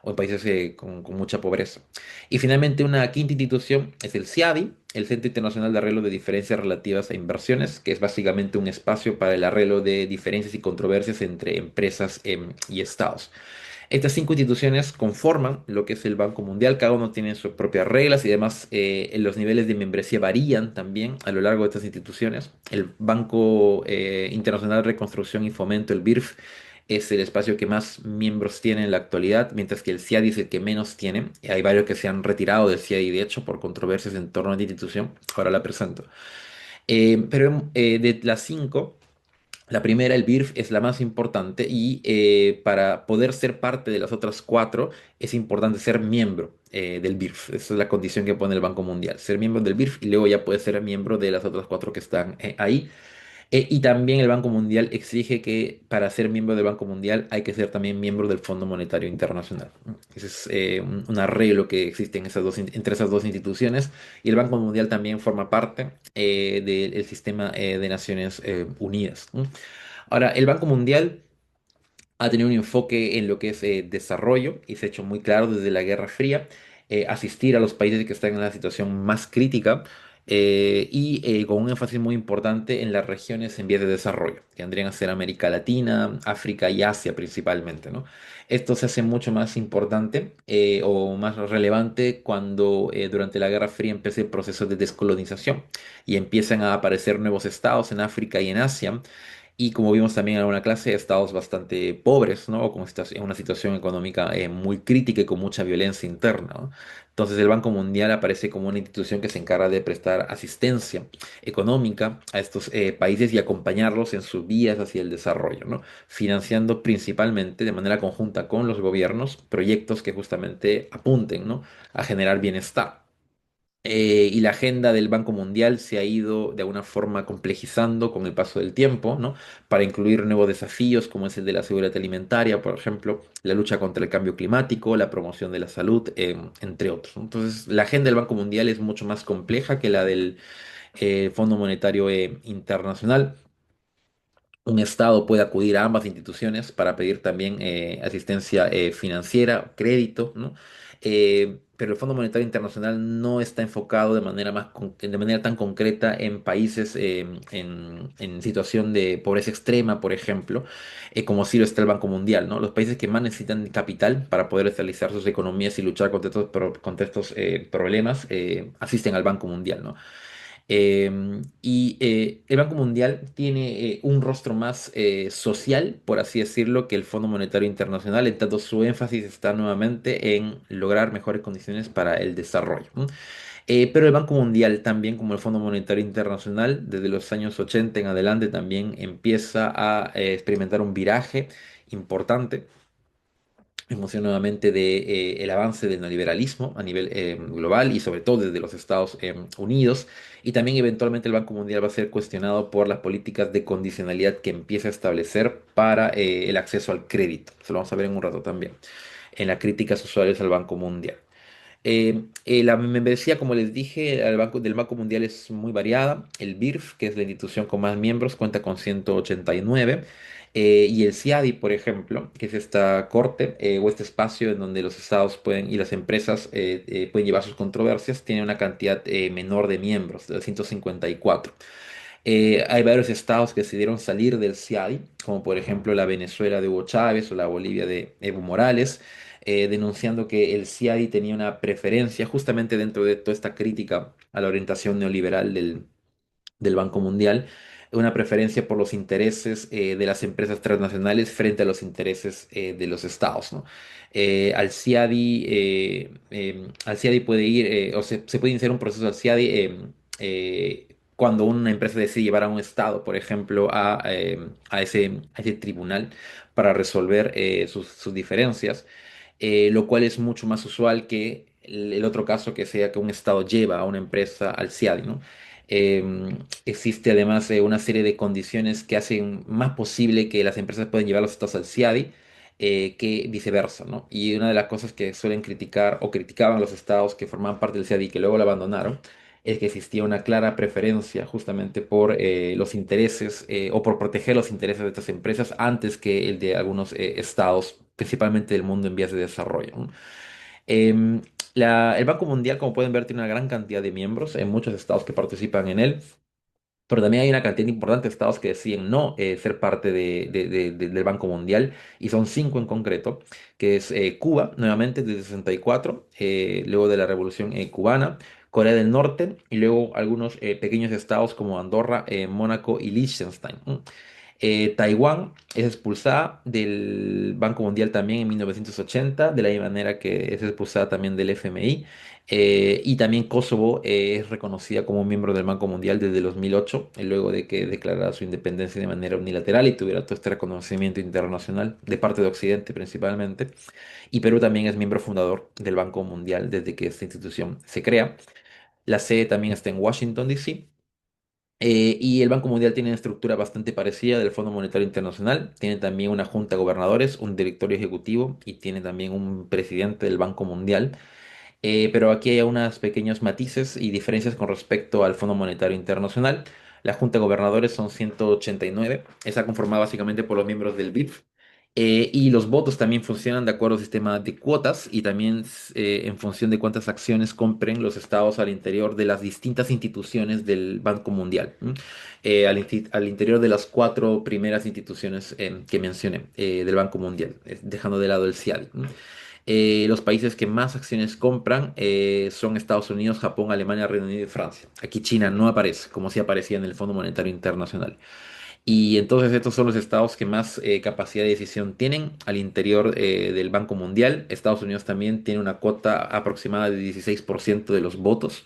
o en países con mucha pobreza. Y finalmente una quinta institución es el CIADI, el Centro Internacional de Arreglo de Diferencias Relativas a Inversiones, que es básicamente un espacio para el arreglo de diferencias y controversias entre empresas y estados. Estas cinco instituciones conforman lo que es el Banco Mundial, cada uno tiene sus propias reglas y además los niveles de membresía varían también a lo largo de estas instituciones. El Banco Internacional de Reconstrucción y Fomento, el BIRF, es el espacio que más miembros tiene en la actualidad, mientras que el CIADI es el que menos tiene. Hay varios que se han retirado del CIADI, de hecho, por controversias en torno a la institución. Ahora la presento. Pero de las cinco, la primera, el BIRF, es la más importante y para poder ser parte de las otras cuatro es importante ser miembro del BIRF. Esa es la condición que pone el Banco Mundial, ser miembro del BIRF y luego ya puedes ser miembro de las otras cuatro que están ahí. Y también el Banco Mundial exige que para ser miembro del Banco Mundial hay que ser también miembro del Fondo Monetario Internacional. Ese es un arreglo que existe en entre esas dos instituciones y el Banco Mundial también forma parte del sistema de Naciones Unidas. ¿No? Ahora, el Banco Mundial ha tenido un enfoque en lo que es desarrollo y se ha hecho muy claro desde la Guerra Fría, asistir a los países que están en la situación más crítica y con un énfasis muy importante en las regiones en vías de desarrollo, que vendrían a ser América Latina, África y Asia principalmente, ¿no? Esto se hace mucho más importante o más relevante cuando durante la Guerra Fría empieza el proceso de descolonización y empiezan a aparecer nuevos estados en África y en Asia y como vimos también en alguna clase, estados bastante pobres, ¿no? O con en una situación económica muy crítica y con mucha violencia interna, ¿no? Entonces el Banco Mundial aparece como una institución que se encarga de prestar asistencia económica a estos países y acompañarlos en sus vías hacia el desarrollo, ¿no? Financiando principalmente de manera conjunta con los gobiernos proyectos que justamente apunten, ¿no? A generar bienestar. Y la agenda del Banco Mundial se ha ido de alguna forma complejizando con el paso del tiempo, ¿no? Para incluir nuevos desafíos como es el de la seguridad alimentaria, por ejemplo, la lucha contra el cambio climático, la promoción de la salud, entre otros, ¿no? Entonces, la agenda del Banco Mundial es mucho más compleja que la del Fondo Monetario Internacional. Un Estado puede acudir a ambas instituciones para pedir también asistencia financiera, crédito, ¿no? Pero el Fondo Monetario Internacional no está enfocado de manera de manera tan concreta en países en situación de pobreza extrema, por ejemplo, como sí lo está el Banco Mundial, ¿no? Los países que más necesitan capital para poder estabilizar sus economías y luchar contra estos problemas asisten al Banco Mundial, ¿no? El Banco Mundial tiene un rostro más social, por así decirlo, que el Fondo Monetario Internacional, en tanto su énfasis está nuevamente en lograr mejores condiciones para el desarrollo. ¿No? Pero el Banco Mundial, también como el Fondo Monetario Internacional, desde los años 80 en adelante, también empieza a experimentar un viraje importante en función nuevamente de, el avance del neoliberalismo a nivel global y sobre todo desde los Estados Unidos. Y también eventualmente el Banco Mundial va a ser cuestionado por las políticas de condicionalidad que empieza a establecer para el acceso al crédito. Eso lo vamos a ver en un rato también, en las críticas usuarias al Banco Mundial. La membresía, como les dije, del Banco Mundial es muy variada. El BIRF, que es la institución con más miembros, cuenta con 189. Y el CIADI, por ejemplo, que es esta corte o este espacio en donde los estados pueden y las empresas pueden llevar sus controversias, tiene una cantidad menor de miembros, de 154. Hay varios estados que decidieron salir del CIADI, como por ejemplo la Venezuela de Hugo Chávez o la Bolivia de Evo Morales, denunciando que el CIADI tenía una preferencia justamente dentro de toda esta crítica a la orientación neoliberal del Banco Mundial, una preferencia por los intereses de las empresas transnacionales frente a los intereses de los estados, ¿no? Al CIADI puede ir, se puede iniciar un proceso al CIADI cuando una empresa decide llevar a un estado, por ejemplo, a ese tribunal para resolver sus diferencias, lo cual es mucho más usual que el otro caso que sea que un estado lleva a una empresa al CIADI, ¿no? Existe además una serie de condiciones que hacen más posible que las empresas puedan llevar los estados al CIADI que viceversa, ¿no? Y una de las cosas que suelen criticar o criticaban los estados que formaban parte del CIADI y que luego lo abandonaron es que existía una clara preferencia justamente por los intereses o por proteger los intereses de estas empresas antes que el de algunos estados, principalmente del mundo en vías de desarrollo. ¿No? Em, el Banco Mundial, como pueden ver, tiene una gran cantidad de miembros, en muchos estados que participan en él, pero también hay una cantidad importante de estados que deciden no ser parte del Banco Mundial, y son cinco en concreto, que es Cuba, nuevamente desde 64, luego de la Revolución Cubana, Corea del Norte, y luego algunos pequeños estados como Andorra, Mónaco y Liechtenstein. Taiwán es expulsada del Banco Mundial también en 1980, de la misma manera que es expulsada también del FMI. Y también Kosovo es reconocida como miembro del Banco Mundial desde el 2008, luego de que declarara su independencia de manera unilateral y tuviera todo este reconocimiento internacional de parte de Occidente principalmente. Y Perú también es miembro fundador del Banco Mundial desde que esta institución se crea. La sede también está en Washington, D.C. Y el Banco Mundial tiene una estructura bastante parecida del Fondo Monetario Internacional. Tiene también una junta de gobernadores, un directorio ejecutivo y tiene también un presidente del Banco Mundial. Pero aquí hay unos pequeños matices y diferencias con respecto al Fondo Monetario Internacional. La Junta de Gobernadores son 189. Está conformada básicamente por los miembros del BID. Y los votos también funcionan de acuerdo al sistema de cuotas y también en función de cuántas acciones compren los estados al interior de las distintas instituciones del Banco Mundial. ¿M? Al interior de las cuatro primeras instituciones que mencioné del Banco Mundial, dejando de lado el CIADI. Los países que más acciones compran son Estados Unidos, Japón, Alemania, Reino Unido y Francia. Aquí China no aparece, como sí aparecía en el Fondo Monetario Internacional. Y entonces estos son los estados que más capacidad de decisión tienen al interior del Banco Mundial. Estados Unidos también tiene una cuota aproximada de 16% de los votos.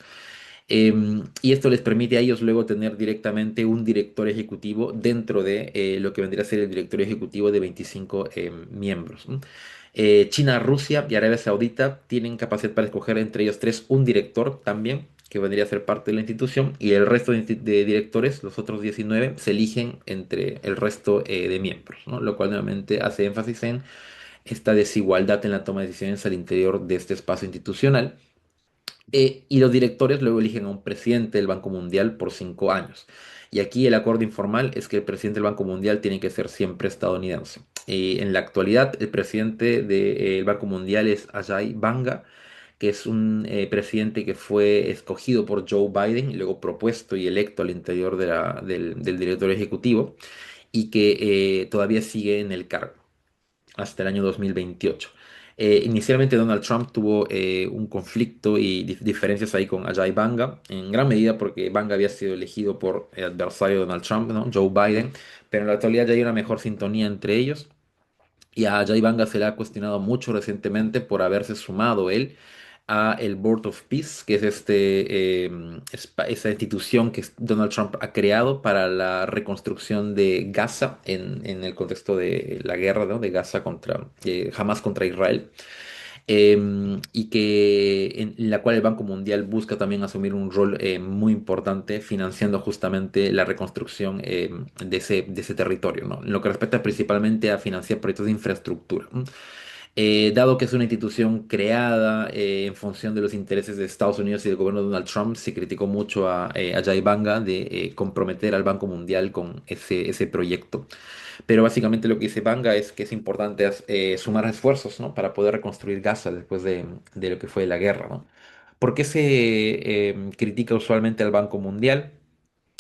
Y esto les permite a ellos luego tener directamente un director ejecutivo dentro de lo que vendría a ser el directorio ejecutivo de 25 miembros. ¿No? China, Rusia y Arabia Saudita tienen capacidad para escoger entre ellos tres un director también, que vendría a ser parte de la institución, y el resto de directores, los otros 19, se eligen entre el resto de miembros, ¿no? Lo cual nuevamente hace énfasis en esta desigualdad en la toma de decisiones al interior de este espacio institucional. Y los directores luego eligen a un presidente del Banco Mundial por 5 años. Y aquí el acuerdo informal es que el presidente del Banco Mundial tiene que ser siempre estadounidense. En la actualidad, el presidente del Banco Mundial es Ajay Banga, que es un presidente que fue escogido por Joe Biden y luego propuesto y electo al interior del directorio ejecutivo y que todavía sigue en el cargo hasta el año 2028. Inicialmente Donald Trump tuvo un conflicto y diferencias ahí con Ajay Banga, en gran medida porque Banga había sido elegido por el adversario de Donald Trump, ¿no? Joe Biden, pero en la actualidad ya hay una mejor sintonía entre ellos. Y a Jay Banga se le ha cuestionado mucho recientemente por haberse sumado él a el Board of Peace, que es esa institución que Donald Trump ha creado para la reconstrucción de Gaza en el contexto de la guerra, ¿no? De Gaza contra Hamas contra Israel. Y que en la cual el Banco Mundial busca también asumir un rol muy importante financiando justamente la reconstrucción de ese territorio, ¿no? En lo que respecta principalmente a financiar proyectos de infraestructura. ¿No? Dado que es una institución creada en función de los intereses de Estados Unidos y del gobierno de Donald Trump, se criticó mucho a Jay Banga de comprometer al Banco Mundial con ese proyecto. Pero básicamente lo que dice Banga es que es importante sumar esfuerzos, ¿no? Para poder reconstruir Gaza después de lo que fue la guerra, ¿no? ¿Por qué se critica usualmente al Banco Mundial?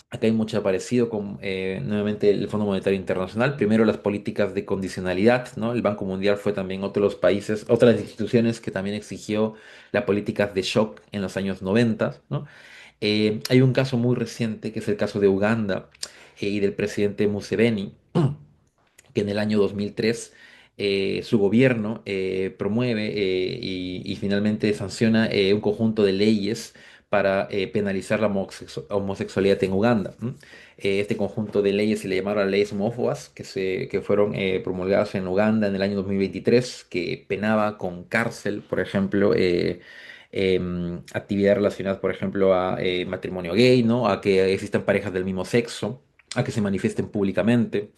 Acá hay mucho parecido con nuevamente el Fondo Monetario Internacional. Primero las políticas de condicionalidad, ¿no? El Banco Mundial fue también otro de los países, otras instituciones que también exigió las políticas de shock en los años 90, ¿no? Hay un caso muy reciente que es el caso de Uganda y del presidente Museveni, que en el año 2003 su gobierno promueve y finalmente sanciona un conjunto de leyes para penalizar la homosexualidad en Uganda. ¿M? Este conjunto de leyes se le llamaron leyes homófobas que fueron promulgadas en Uganda en el año 2023, que penaba con cárcel, por ejemplo, actividades relacionadas, por ejemplo, a matrimonio gay, ¿no? A que existan parejas del mismo sexo, a que se manifiesten públicamente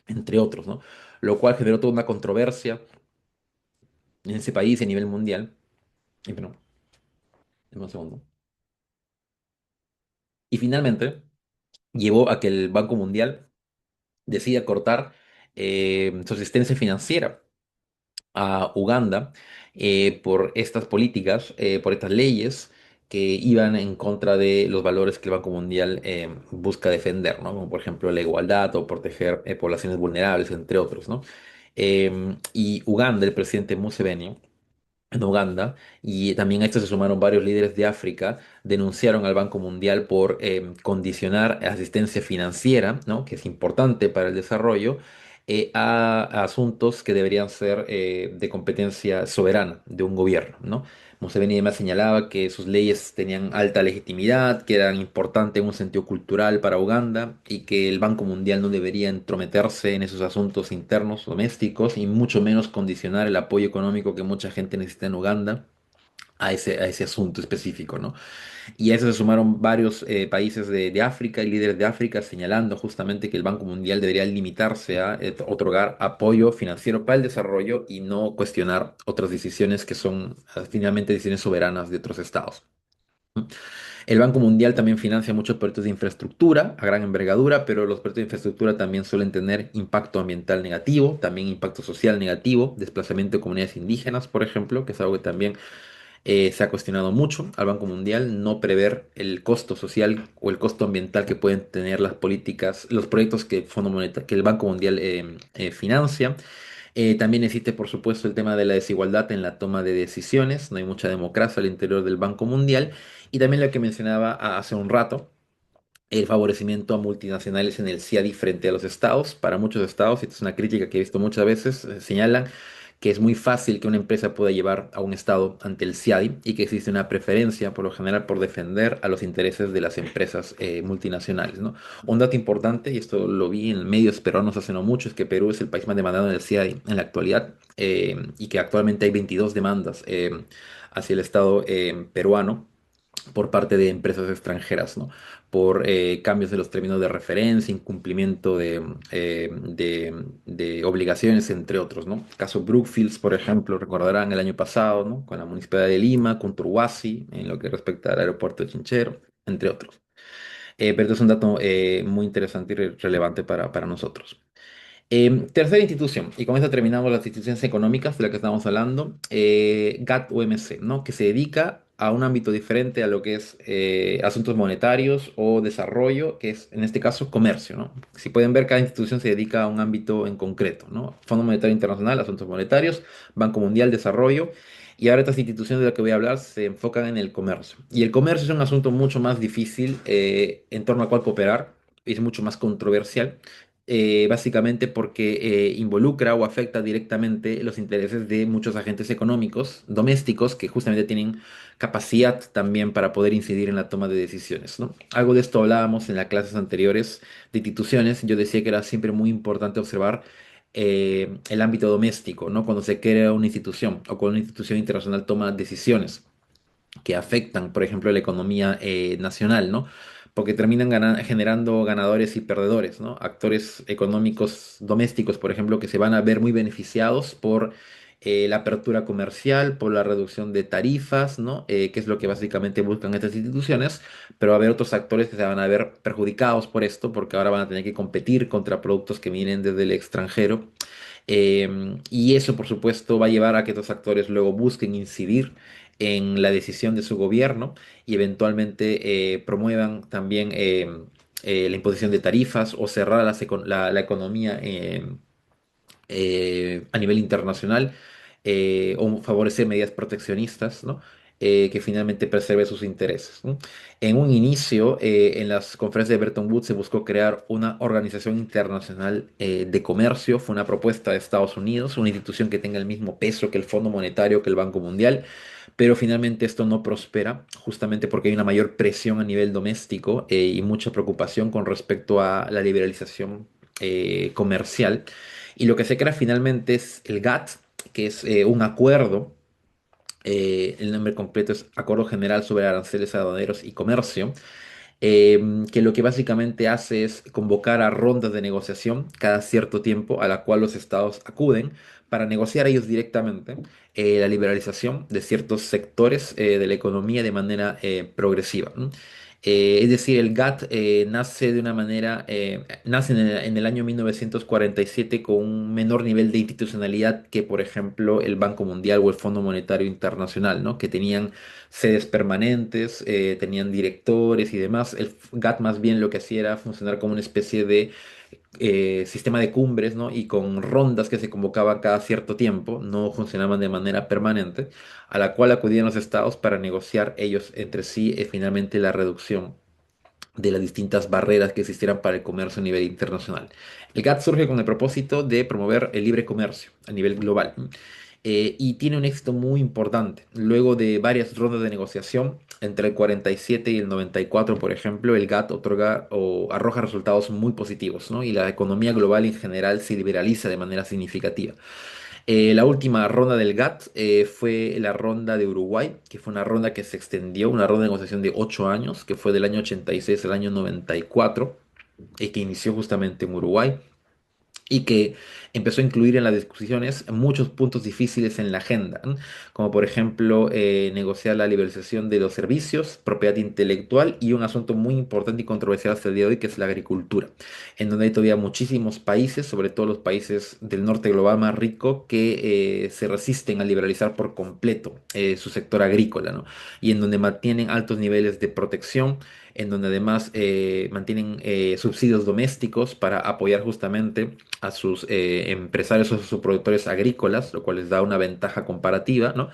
entre otros, ¿no? Lo cual generó toda una controversia en ese país y a nivel mundial. Y bueno, dame un segundo. Y finalmente llevó a que el Banco Mundial decida cortar su asistencia financiera a Uganda por estas políticas, por estas leyes que iban en contra de los valores que el Banco Mundial busca defender, ¿no? Como por ejemplo la igualdad o proteger poblaciones vulnerables, entre otros, ¿no? Y Uganda, el presidente Museveni, en Uganda, y también a esto se sumaron varios líderes de África, denunciaron al Banco Mundial por condicionar asistencia financiera, ¿no? Que es importante para el desarrollo, a asuntos que deberían ser de competencia soberana de un gobierno, ¿no? Museveni además señalaba que sus leyes tenían alta legitimidad, que eran importantes en un sentido cultural para Uganda y que el Banco Mundial no debería entrometerse en esos asuntos internos domésticos y mucho menos condicionar el apoyo económico que mucha gente necesita en Uganda a ese asunto específico, ¿no? Y a eso se sumaron varios países de África y líderes de África señalando justamente que el Banco Mundial debería limitarse a otorgar apoyo financiero para el desarrollo y no cuestionar otras decisiones que son finalmente decisiones soberanas de otros estados. El Banco Mundial también financia muchos proyectos de infraestructura a gran envergadura, pero los proyectos de infraestructura también suelen tener impacto ambiental negativo, también impacto social negativo, desplazamiento de comunidades indígenas, por ejemplo, que es algo que también se ha cuestionado mucho al Banco Mundial no prever el costo social o el costo ambiental que pueden tener las políticas, los proyectos que, que el Banco Mundial financia. También existe, por supuesto, el tema de la desigualdad en la toma de decisiones. No hay mucha democracia al interior del Banco Mundial. Y también lo que mencionaba hace un rato, el favorecimiento a multinacionales en el CIADI frente a los estados. Para muchos estados, y esta es una crítica que he visto muchas veces, señalan que es muy fácil que una empresa pueda llevar a un estado ante el CIADI y que existe una preferencia, por lo general, por defender a los intereses de las empresas multinacionales, ¿no? Un dato importante, y esto lo vi en medios peruanos hace no mucho, es que Perú es el país más demandado en el CIADI en la actualidad y que actualmente hay 22 demandas hacia el Estado peruano por parte de empresas extranjeras, ¿no? Por cambios de los términos de referencia, incumplimiento de obligaciones, entre otros, ¿no? Caso Brookfields, por ejemplo, recordarán el año pasado, ¿no? Con la Municipalidad de Lima, con Turhuasi, en lo que respecta al aeropuerto de Chinchero, entre otros. Pero esto es un dato muy interesante y relevante para nosotros. Tercera institución, y con esto terminamos las instituciones económicas de las que estamos hablando, GATT-UMC, ¿no? Que se dedica a un ámbito diferente a lo que es asuntos monetarios o desarrollo, que es en este caso comercio, ¿no? Si pueden ver, cada institución se dedica a un ámbito en concreto, ¿no? Fondo Monetario Internacional, asuntos monetarios, Banco Mundial, desarrollo, y ahora estas instituciones de las que voy a hablar se enfocan en el comercio. Y el comercio es un asunto mucho más difícil en torno al cual cooperar, es mucho más controversial básicamente porque involucra o afecta directamente los intereses de muchos agentes económicos domésticos que justamente tienen capacidad también para poder incidir en la toma de decisiones, ¿no? Algo de esto hablábamos en las clases anteriores de instituciones. Yo decía que era siempre muy importante observar el ámbito doméstico, ¿no? Cuando se crea una institución o cuando una institución internacional toma decisiones que afectan, por ejemplo, la economía nacional, ¿no? Porque terminan generando ganadores y perdedores, ¿no? Actores económicos domésticos, por ejemplo, que se van a ver muy beneficiados por la apertura comercial, por la reducción de tarifas, ¿no? Que es lo que básicamente buscan estas instituciones, pero va a haber otros actores que se van a ver perjudicados por esto, porque ahora van a tener que competir contra productos que vienen desde el extranjero y eso, por supuesto, va a llevar a que estos actores luego busquen incidir en la decisión de su gobierno y eventualmente promuevan también la imposición de tarifas o cerrar la economía a nivel internacional o favorecer medidas proteccionistas, ¿no? Que finalmente preserve sus intereses, ¿no? En un inicio, en las conferencias de Bretton Woods se buscó crear una organización internacional de comercio, fue una propuesta de Estados Unidos, una institución que tenga el mismo peso que el Fondo Monetario, que el Banco Mundial, pero finalmente esto no prospera, justamente porque hay una mayor presión a nivel doméstico y mucha preocupación con respecto a la liberalización comercial. Y lo que se crea finalmente es el GATT, que es un acuerdo, el nombre completo es Acuerdo General sobre Aranceles Aduaneros y Comercio, que lo que básicamente hace es convocar a rondas de negociación cada cierto tiempo a la cual los estados acuden para negociar ellos directamente la liberalización de ciertos sectores de la economía de manera progresiva, ¿no? Es decir, el GATT nace de una manera, nace en el año 1947 con un menor nivel de institucionalidad que, por ejemplo, el Banco Mundial o el Fondo Monetario Internacional, ¿no? Que tenían sedes permanentes, tenían directores y demás. El GATT más bien lo que hacía era funcionar como una especie de sistema de cumbres, ¿no? Y con rondas que se convocaban cada cierto tiempo, no funcionaban de manera permanente, a la cual acudían los estados para negociar ellos entre sí finalmente la reducción de las distintas barreras que existieran para el comercio a nivel internacional. El GATT surge con el propósito de promover el libre comercio a nivel global. Y tiene un éxito muy importante. Luego de varias rondas de negociación, entre el 47 y el 94, por ejemplo, el GATT otorga o arroja resultados muy positivos, ¿no? Y la economía global en general se liberaliza de manera significativa. La última ronda del GATT fue la ronda de Uruguay, que fue una ronda que se extendió, una ronda de negociación de 8 años, que fue del año 86 al año 94, y que inició justamente en Uruguay y que empezó a incluir en las discusiones muchos puntos difíciles en la agenda, ¿no? Como por ejemplo negociar la liberalización de los servicios, propiedad intelectual y un asunto muy importante y controversial hasta el día de hoy, que es la agricultura, en donde hay todavía muchísimos países, sobre todo los países del norte global más rico, que se resisten a liberalizar por completo su sector agrícola, ¿no? Y en donde mantienen altos niveles de protección, en donde además mantienen subsidios domésticos para apoyar justamente a sus empresarios o a sus productores agrícolas, lo cual les da una ventaja comparativa, ¿no?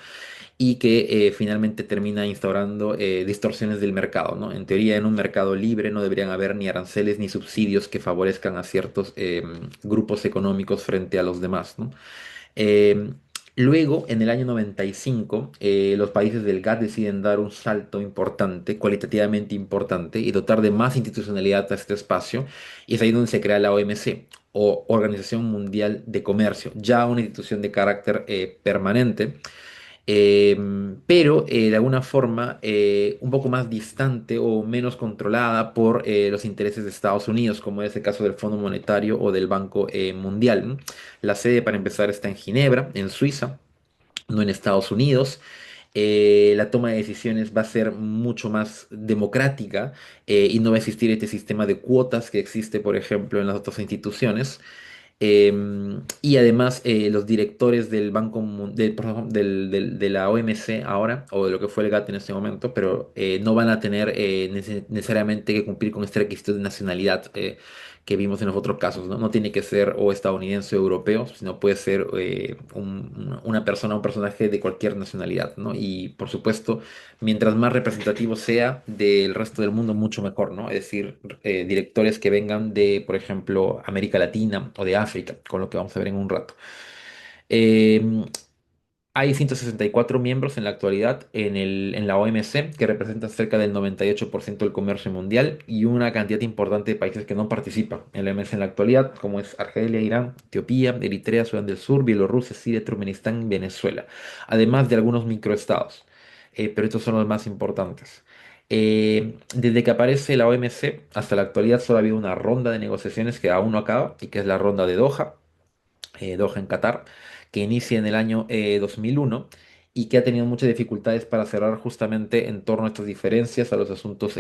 Y que finalmente termina instaurando distorsiones del mercado, ¿no? En teoría, en un mercado libre no deberían haber ni aranceles ni subsidios que favorezcan a ciertos grupos económicos frente a los demás, ¿no? Eh, Luego, en el año 95, los países del GATT deciden dar un salto importante, cualitativamente importante, y dotar de más institucionalidad a este espacio, y es ahí donde se crea la OMC, o Organización Mundial de Comercio, ya una institución de carácter permanente, pero de alguna forma un poco más distante o menos controlada por los intereses de Estados Unidos, como es el caso del Fondo Monetario o del Banco Mundial, ¿no? La sede, para empezar, está en Ginebra, en Suiza, no en Estados Unidos. La toma de decisiones va a ser mucho más democrática y no va a existir este sistema de cuotas que existe, por ejemplo, en las otras instituciones. Y además los directores del Banco perdón, de la OMC ahora, o de lo que fue el GATT en este momento, pero no van a tener necesariamente que cumplir con este requisito de nacionalidad que vimos en los otros casos, ¿no? No tiene que ser o estadounidense o europeo, sino puede ser una persona, un personaje de cualquier nacionalidad, ¿no? Y por supuesto, mientras más representativo sea del resto del mundo, mucho mejor, ¿no? Es decir, directores que vengan de, por ejemplo, América Latina o de África, con lo que vamos a ver en un rato. Eh, Hay 164 miembros en la actualidad en la OMC, que representan cerca del 98% del comercio mundial, y una cantidad importante de países que no participan en la OMC en la actualidad, como es Argelia, Irán, Etiopía, Eritrea, Sudán del Sur, Bielorrusia, Siria, Turkmenistán y Venezuela, además de algunos microestados. Pero estos son los más importantes. Desde que aparece la OMC hasta la actualidad solo ha habido una ronda de negociaciones que aún no acaba, y que es la ronda de Doha, Doha en Qatar, que inicia en el año 2001 y que ha tenido muchas dificultades para cerrar justamente en torno a estas diferencias a los asuntos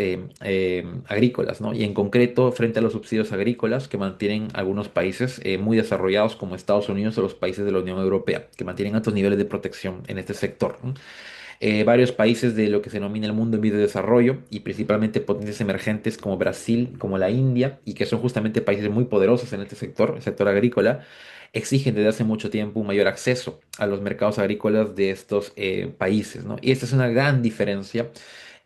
agrícolas, ¿no? Y en concreto frente a los subsidios agrícolas que mantienen algunos países muy desarrollados como Estados Unidos o los países de la Unión Europea, que mantienen altos niveles de protección en este sector, ¿no? Varios países de lo que se denomina el mundo en vías de desarrollo y principalmente potencias emergentes como Brasil, como la India, y que son justamente países muy poderosos en este sector, el sector agrícola, exigen desde hace mucho tiempo un mayor acceso a los mercados agrícolas de estos países, ¿no? Y esta es una gran diferencia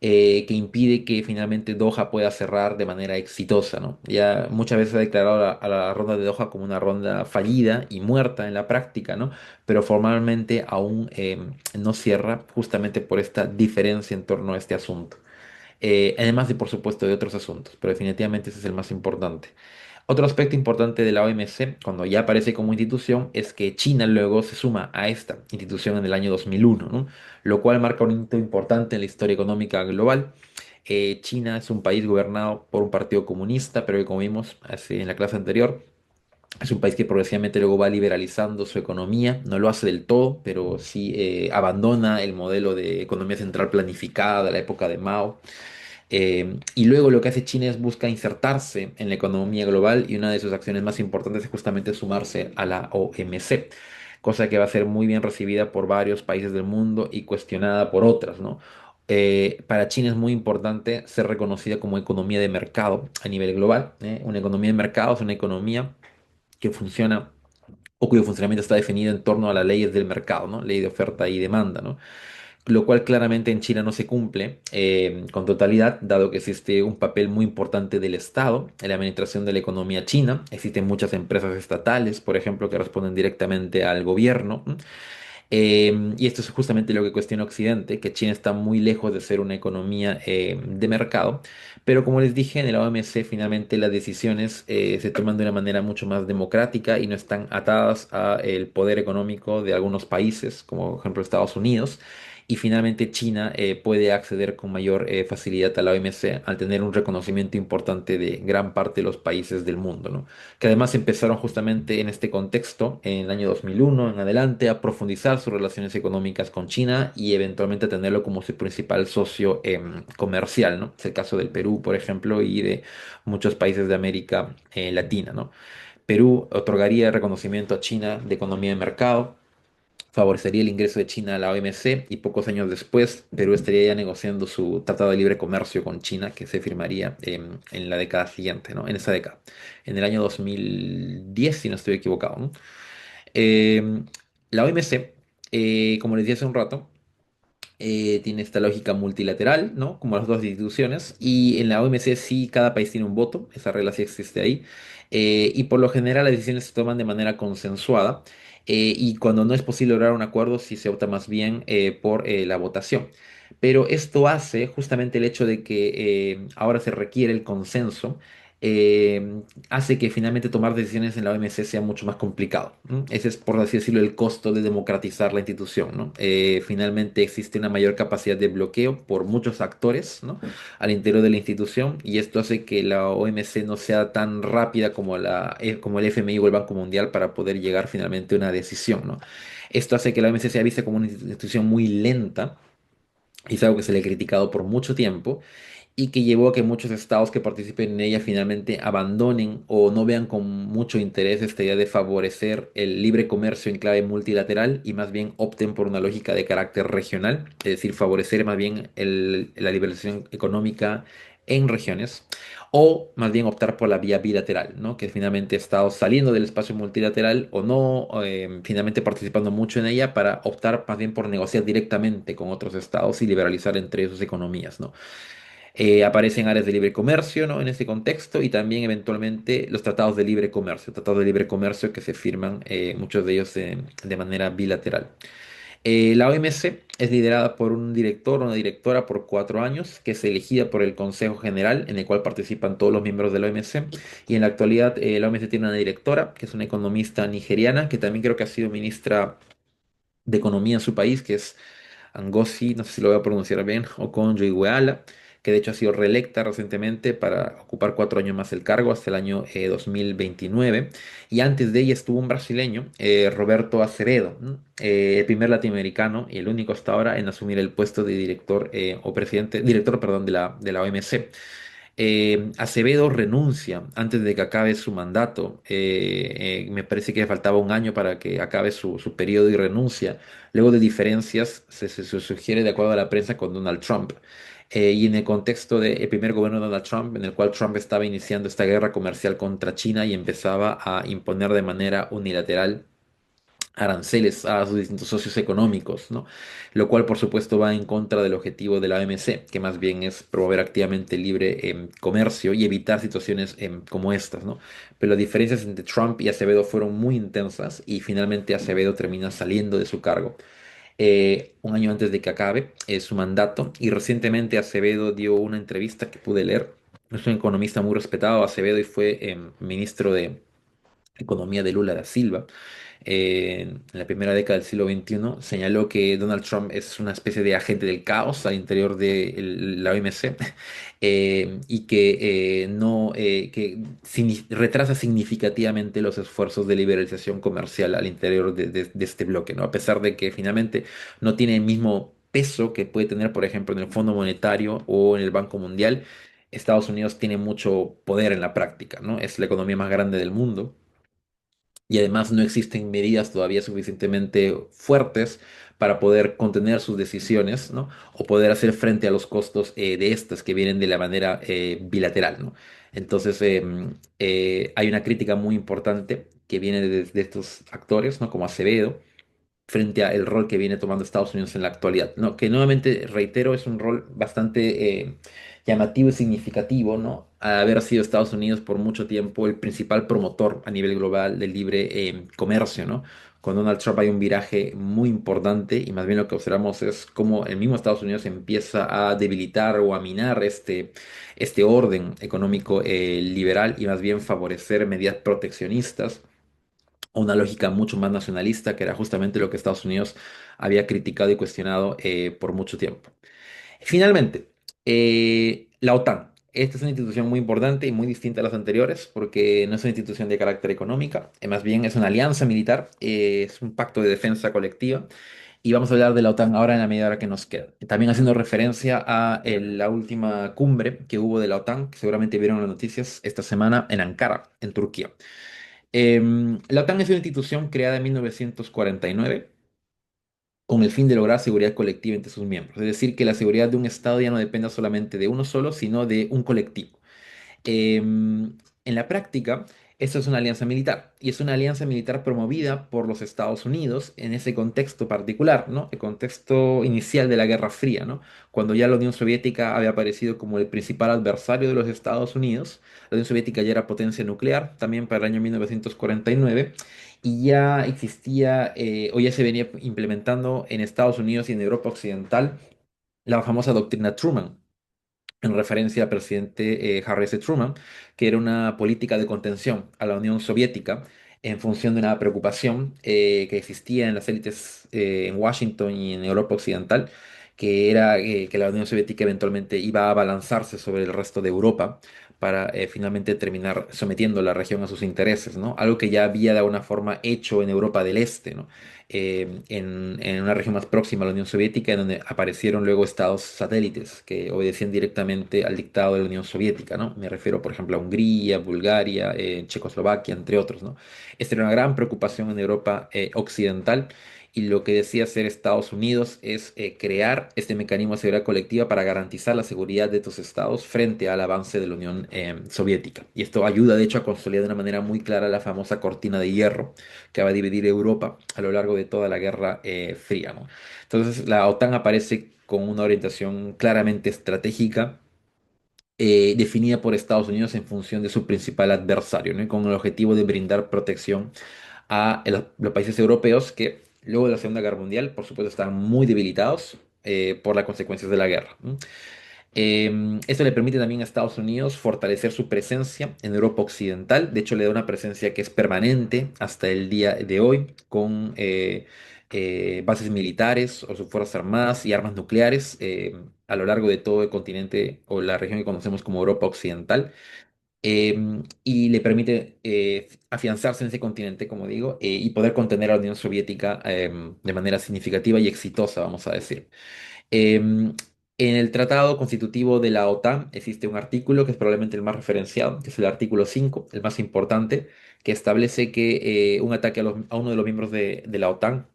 que impide que finalmente Doha pueda cerrar de manera exitosa, ¿no? Ya muchas veces se ha declarado a la ronda de Doha como una ronda fallida y muerta en la práctica, ¿no? Pero formalmente aún no cierra justamente por esta diferencia en torno a este asunto. Además de, por supuesto, de otros asuntos, pero definitivamente ese es el más importante. Otro aspecto importante de la OMC, cuando ya aparece como institución, es que China luego se suma a esta institución en el año 2001, ¿no? Lo cual marca un hito importante en la historia económica global. China es un país gobernado por un partido comunista, pero que como vimos en la clase anterior, es un país que progresivamente luego va liberalizando su economía, no lo hace del todo, pero sí abandona el modelo de economía central planificada de la época de Mao. Y luego lo que hace China es busca insertarse en la economía global y una de sus acciones más importantes es justamente sumarse a la OMC, cosa que va a ser muy bien recibida por varios países del mundo y cuestionada por otras, ¿no? Para China es muy importante ser reconocida como economía de mercado a nivel global. Una economía de mercado es una economía que funciona o cuyo funcionamiento está definido en torno a las leyes del mercado, ¿no? Ley de oferta y demanda, ¿no? Lo cual claramente en China no se cumple con totalidad, dado que existe un papel muy importante del Estado en la administración de la economía china. Existen muchas empresas estatales, por ejemplo, que responden directamente al gobierno. Y esto es justamente lo que cuestiona Occidente, que China está muy lejos de ser una economía de mercado, pero como les dije, en la OMC finalmente las decisiones se toman de una manera mucho más democrática y no están atadas al poder económico de algunos países, como por ejemplo Estados Unidos. Y finalmente China puede acceder con mayor facilidad a la OMC al tener un reconocimiento importante de gran parte de los países del mundo, ¿no? Que además empezaron justamente en este contexto, en el año 2001 en adelante, a profundizar sus relaciones económicas con China y eventualmente a tenerlo como su principal socio comercial, ¿no? Es el caso del Perú, por ejemplo, y de muchos países de América Latina, ¿no? Perú otorgaría reconocimiento a China de economía de mercado, favorecería el ingreso de China a la OMC y pocos años después Perú estaría ya negociando su tratado de libre comercio con China que se firmaría en la década siguiente, ¿no? En esa década, en el año 2010, si no estoy equivocado, ¿no? Eh, la OMC, como les dije hace un rato, tiene esta lógica multilateral, ¿no? Como las dos instituciones, y en la OMC sí cada país tiene un voto, esa regla sí existe ahí, y por lo general las decisiones se toman de manera consensuada, y cuando no es posible lograr un acuerdo, sí se opta más bien por la votación. Pero esto hace justamente el hecho de que ahora se requiere el consenso. Hace que finalmente tomar decisiones en la OMC sea mucho más complicado, ¿no? Ese es, por así decirlo, el costo de democratizar la institución, ¿no? Finalmente existe una mayor capacidad de bloqueo por muchos actores, ¿no? Al interior de la institución y esto hace que la OMC no sea tan rápida como, como el FMI o el Banco Mundial para poder llegar finalmente a una decisión, ¿no? Esto hace que la OMC sea vista como una institución muy lenta y es algo que se le ha criticado por mucho tiempo y que llevó a que muchos estados que participen en ella finalmente abandonen o no vean con mucho interés esta idea de favorecer el libre comercio en clave multilateral y más bien opten por una lógica de carácter regional, es decir, favorecer más bien la liberalización económica en regiones. O más bien optar por la vía bilateral, ¿no? Que finalmente estados saliendo del espacio multilateral o no, finalmente participando mucho en ella para optar más bien por negociar directamente con otros estados y liberalizar entre sus economías, ¿no? Aparecen áreas de libre comercio, ¿no? En ese contexto y también eventualmente los tratados de libre comercio que se firman, muchos de ellos de manera bilateral. La OMC es liderada por un director o una directora por 4 años, que es elegida por el Consejo General, en el cual participan todos los miembros de la OMC. Y en la actualidad, la OMC tiene una directora, que es una economista nigeriana, que también creo que ha sido ministra de Economía en su país, que es Ngozi, no sé si lo voy a pronunciar bien, Okonjo-Iweala, que de hecho ha sido reelecta recientemente para ocupar 4 años más el cargo hasta el año 2029. Y antes de ella estuvo un brasileño, Roberto Acevedo, ¿no? El primer latinoamericano y el único hasta ahora en asumir el puesto de director o presidente, director, perdón, de la OMC. Acevedo renuncia antes de que acabe su mandato. Me parece que le faltaba un año para que acabe su periodo y renuncia. Luego de diferencias, se sugiere de acuerdo a la prensa con Donald Trump. Y en el contexto del primer gobierno de Donald Trump, en el cual Trump estaba iniciando esta guerra comercial contra China y empezaba a imponer de manera unilateral aranceles a sus distintos socios económicos, ¿no? Lo cual, por supuesto, va en contra del objetivo de la OMC, que más bien es promover activamente el libre comercio y evitar situaciones como estas, ¿no? Pero las diferencias entre Trump y Acevedo fueron muy intensas y finalmente Acevedo termina saliendo de su cargo. Un año antes de que acabe su mandato y recientemente Acevedo dio una entrevista que pude leer. Es un economista muy respetado, Acevedo, y fue ministro de Economía de Lula da Silva en la primera década del siglo XXI, señaló que Donald Trump es una especie de agente del caos al interior de la OMC y que, no, que retrasa significativamente los esfuerzos de liberalización comercial al interior de este bloque, ¿no? A pesar de que finalmente no tiene el mismo peso que puede tener, por ejemplo, en el Fondo Monetario o en el Banco Mundial. Estados Unidos tiene mucho poder en la práctica, ¿no? Es la economía más grande del mundo y además no existen medidas todavía suficientemente fuertes para poder contener sus decisiones, ¿no? O poder hacer frente a los costos de estas que vienen de la manera bilateral, ¿no? Entonces, hay una crítica muy importante que viene de estos actores, ¿no? Como Acevedo, frente al rol que viene tomando Estados Unidos en la actualidad, ¿no? Que nuevamente, reitero, es un rol bastante llamativo y significativo, ¿no? A haber sido Estados Unidos por mucho tiempo el principal promotor a nivel global del libre comercio, ¿no? Con Donald Trump hay un viraje muy importante y más bien lo que observamos es cómo el mismo Estados Unidos empieza a debilitar o a minar este orden económico liberal y más bien favorecer medidas proteccionistas, una lógica mucho más nacionalista, que era justamente lo que Estados Unidos había criticado y cuestionado por mucho tiempo. Finalmente, la OTAN. Esta es una institución muy importante y muy distinta a las anteriores porque no es una institución de carácter económica, más bien es una alianza militar, es un pacto de defensa colectiva y vamos a hablar de la OTAN ahora en la media hora que nos queda. También haciendo referencia a la última cumbre que hubo de la OTAN, que seguramente vieron las noticias esta semana en Ankara, en Turquía. La OTAN es una institución creada en 1949 con el fin de lograr seguridad colectiva entre sus miembros. Es decir, que la seguridad de un Estado ya no dependa solamente de uno solo, sino de un colectivo. En la práctica, esto es una alianza militar y es una alianza militar promovida por los Estados Unidos en ese contexto particular, ¿no? El contexto inicial de la Guerra Fría, ¿no? Cuando ya la Unión Soviética había aparecido como el principal adversario de los Estados Unidos, la Unión Soviética ya era potencia nuclear, también para el año 1949, y ya existía o ya se venía implementando en Estados Unidos y en Europa Occidental la famosa doctrina Truman en referencia al presidente Harry S. Truman, que era una política de contención a la Unión Soviética en función de una preocupación que existía en las élites en Washington y en Europa Occidental, que era que la Unión Soviética eventualmente iba a abalanzarse sobre el resto de Europa para finalmente terminar sometiendo la región a sus intereses, ¿no? Algo que ya había de alguna forma hecho en Europa del Este, ¿no? En una región más próxima a la Unión Soviética, en donde aparecieron luego estados satélites que obedecían directamente al dictado de la Unión Soviética, ¿no? Me refiero, por ejemplo, a Hungría, Bulgaria, Checoslovaquia, entre otros, ¿no? Esta era una gran preocupación en Europa occidental. Y lo que decía hacer Estados Unidos es crear este mecanismo de seguridad colectiva para garantizar la seguridad de estos estados frente al avance de la Unión Soviética. Y esto ayuda, de hecho, a consolidar de una manera muy clara la famosa cortina de hierro que va a dividir Europa a lo largo de toda la Guerra Fría, ¿no? Entonces, la OTAN aparece con una orientación claramente estratégica definida por Estados Unidos en función de su principal adversario, ¿no? Y con el objetivo de brindar protección a los países europeos que luego de la Segunda Guerra Mundial, por supuesto, estaban muy debilitados por las consecuencias de la guerra, ¿no? Esto le permite también a Estados Unidos fortalecer su presencia en Europa Occidental. De hecho, le da una presencia que es permanente hasta el día de hoy, con bases militares o sus fuerzas armadas y armas nucleares a lo largo de todo el continente o la región que conocemos como Europa Occidental. Y le permite afianzarse en ese continente, como digo, y poder contener a la Unión Soviética de manera significativa y exitosa, vamos a decir. En el tratado constitutivo de la OTAN existe un artículo que es probablemente el más referenciado, que es el artículo 5, el más importante, que establece que un ataque a uno de los miembros de la OTAN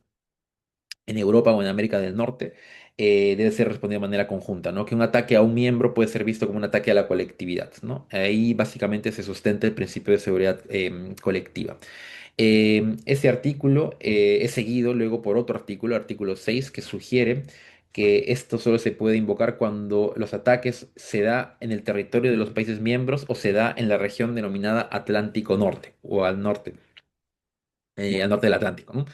en Europa o en América del Norte debe ser respondido de manera conjunta, ¿no? Que un ataque a un miembro puede ser visto como un ataque a la colectividad, ¿no? Ahí básicamente se sustenta el principio de seguridad colectiva. Ese artículo es seguido luego por otro artículo, artículo 6, que sugiere que esto solo se puede invocar cuando los ataques se da en el territorio de los países miembros o se da en la región denominada Atlántico Norte o al norte del Atlántico, ¿no?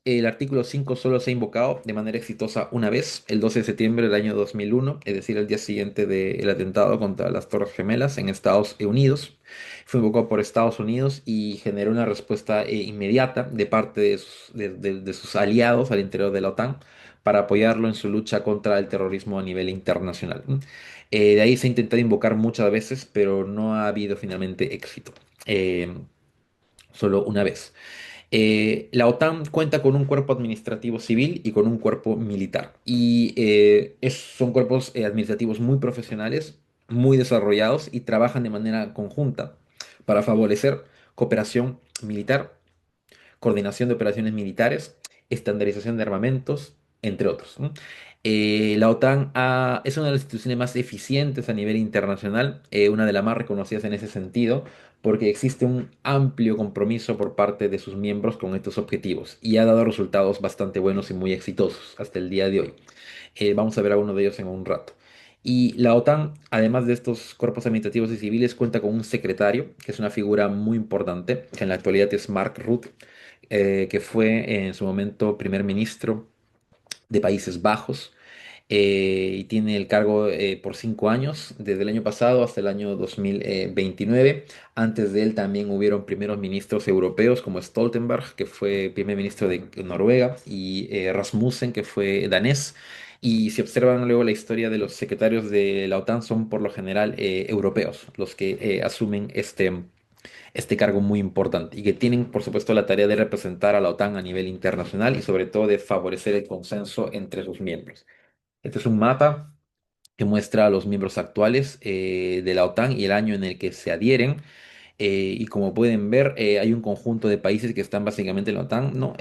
El artículo 5 solo se ha invocado de manera exitosa una vez, el 12 de septiembre del año 2001, es decir, el día siguiente del atentado contra las Torres Gemelas en Estados Unidos. Fue invocado por Estados Unidos y generó una respuesta inmediata de parte de sus aliados al interior de la OTAN para apoyarlo en su lucha contra el terrorismo a nivel internacional. De ahí se ha intentado invocar muchas veces, pero no ha habido finalmente éxito. Eh, Solo una vez. La OTAN cuenta con un cuerpo administrativo civil y con un cuerpo militar. Y son cuerpos administrativos muy profesionales, muy desarrollados y trabajan de manera conjunta para favorecer cooperación militar, coordinación de operaciones militares, estandarización de armamentos, entre otros, ¿no? La OTAN es una de las instituciones más eficientes a nivel internacional, una de las más reconocidas en ese sentido, porque existe un amplio compromiso por parte de sus miembros con estos objetivos y ha dado resultados bastante buenos y muy exitosos hasta el día de hoy. Vamos a ver algunos de ellos en un rato. Y la OTAN, además de estos cuerpos administrativos y civiles, cuenta con un secretario, que es una figura muy importante, que en la actualidad es Mark Rutte, que fue en su momento primer ministro de Países Bajos, y tiene el cargo por 5 años, desde el año pasado hasta el año 2029. Antes de él también hubieron primeros ministros europeos como Stoltenberg, que fue primer ministro de Noruega, y Rasmussen, que fue danés. Y si observan luego la historia de los secretarios de la OTAN, son por lo general europeos los que asumen este cargo muy importante y que tienen, por supuesto, la tarea de representar a la OTAN a nivel internacional y sobre todo de favorecer el consenso entre sus miembros. Este es un mapa que muestra a los miembros actuales de la OTAN y el año en el que se adhieren. Y como pueden ver, hay un conjunto de países que están básicamente en la OTAN, ¿no?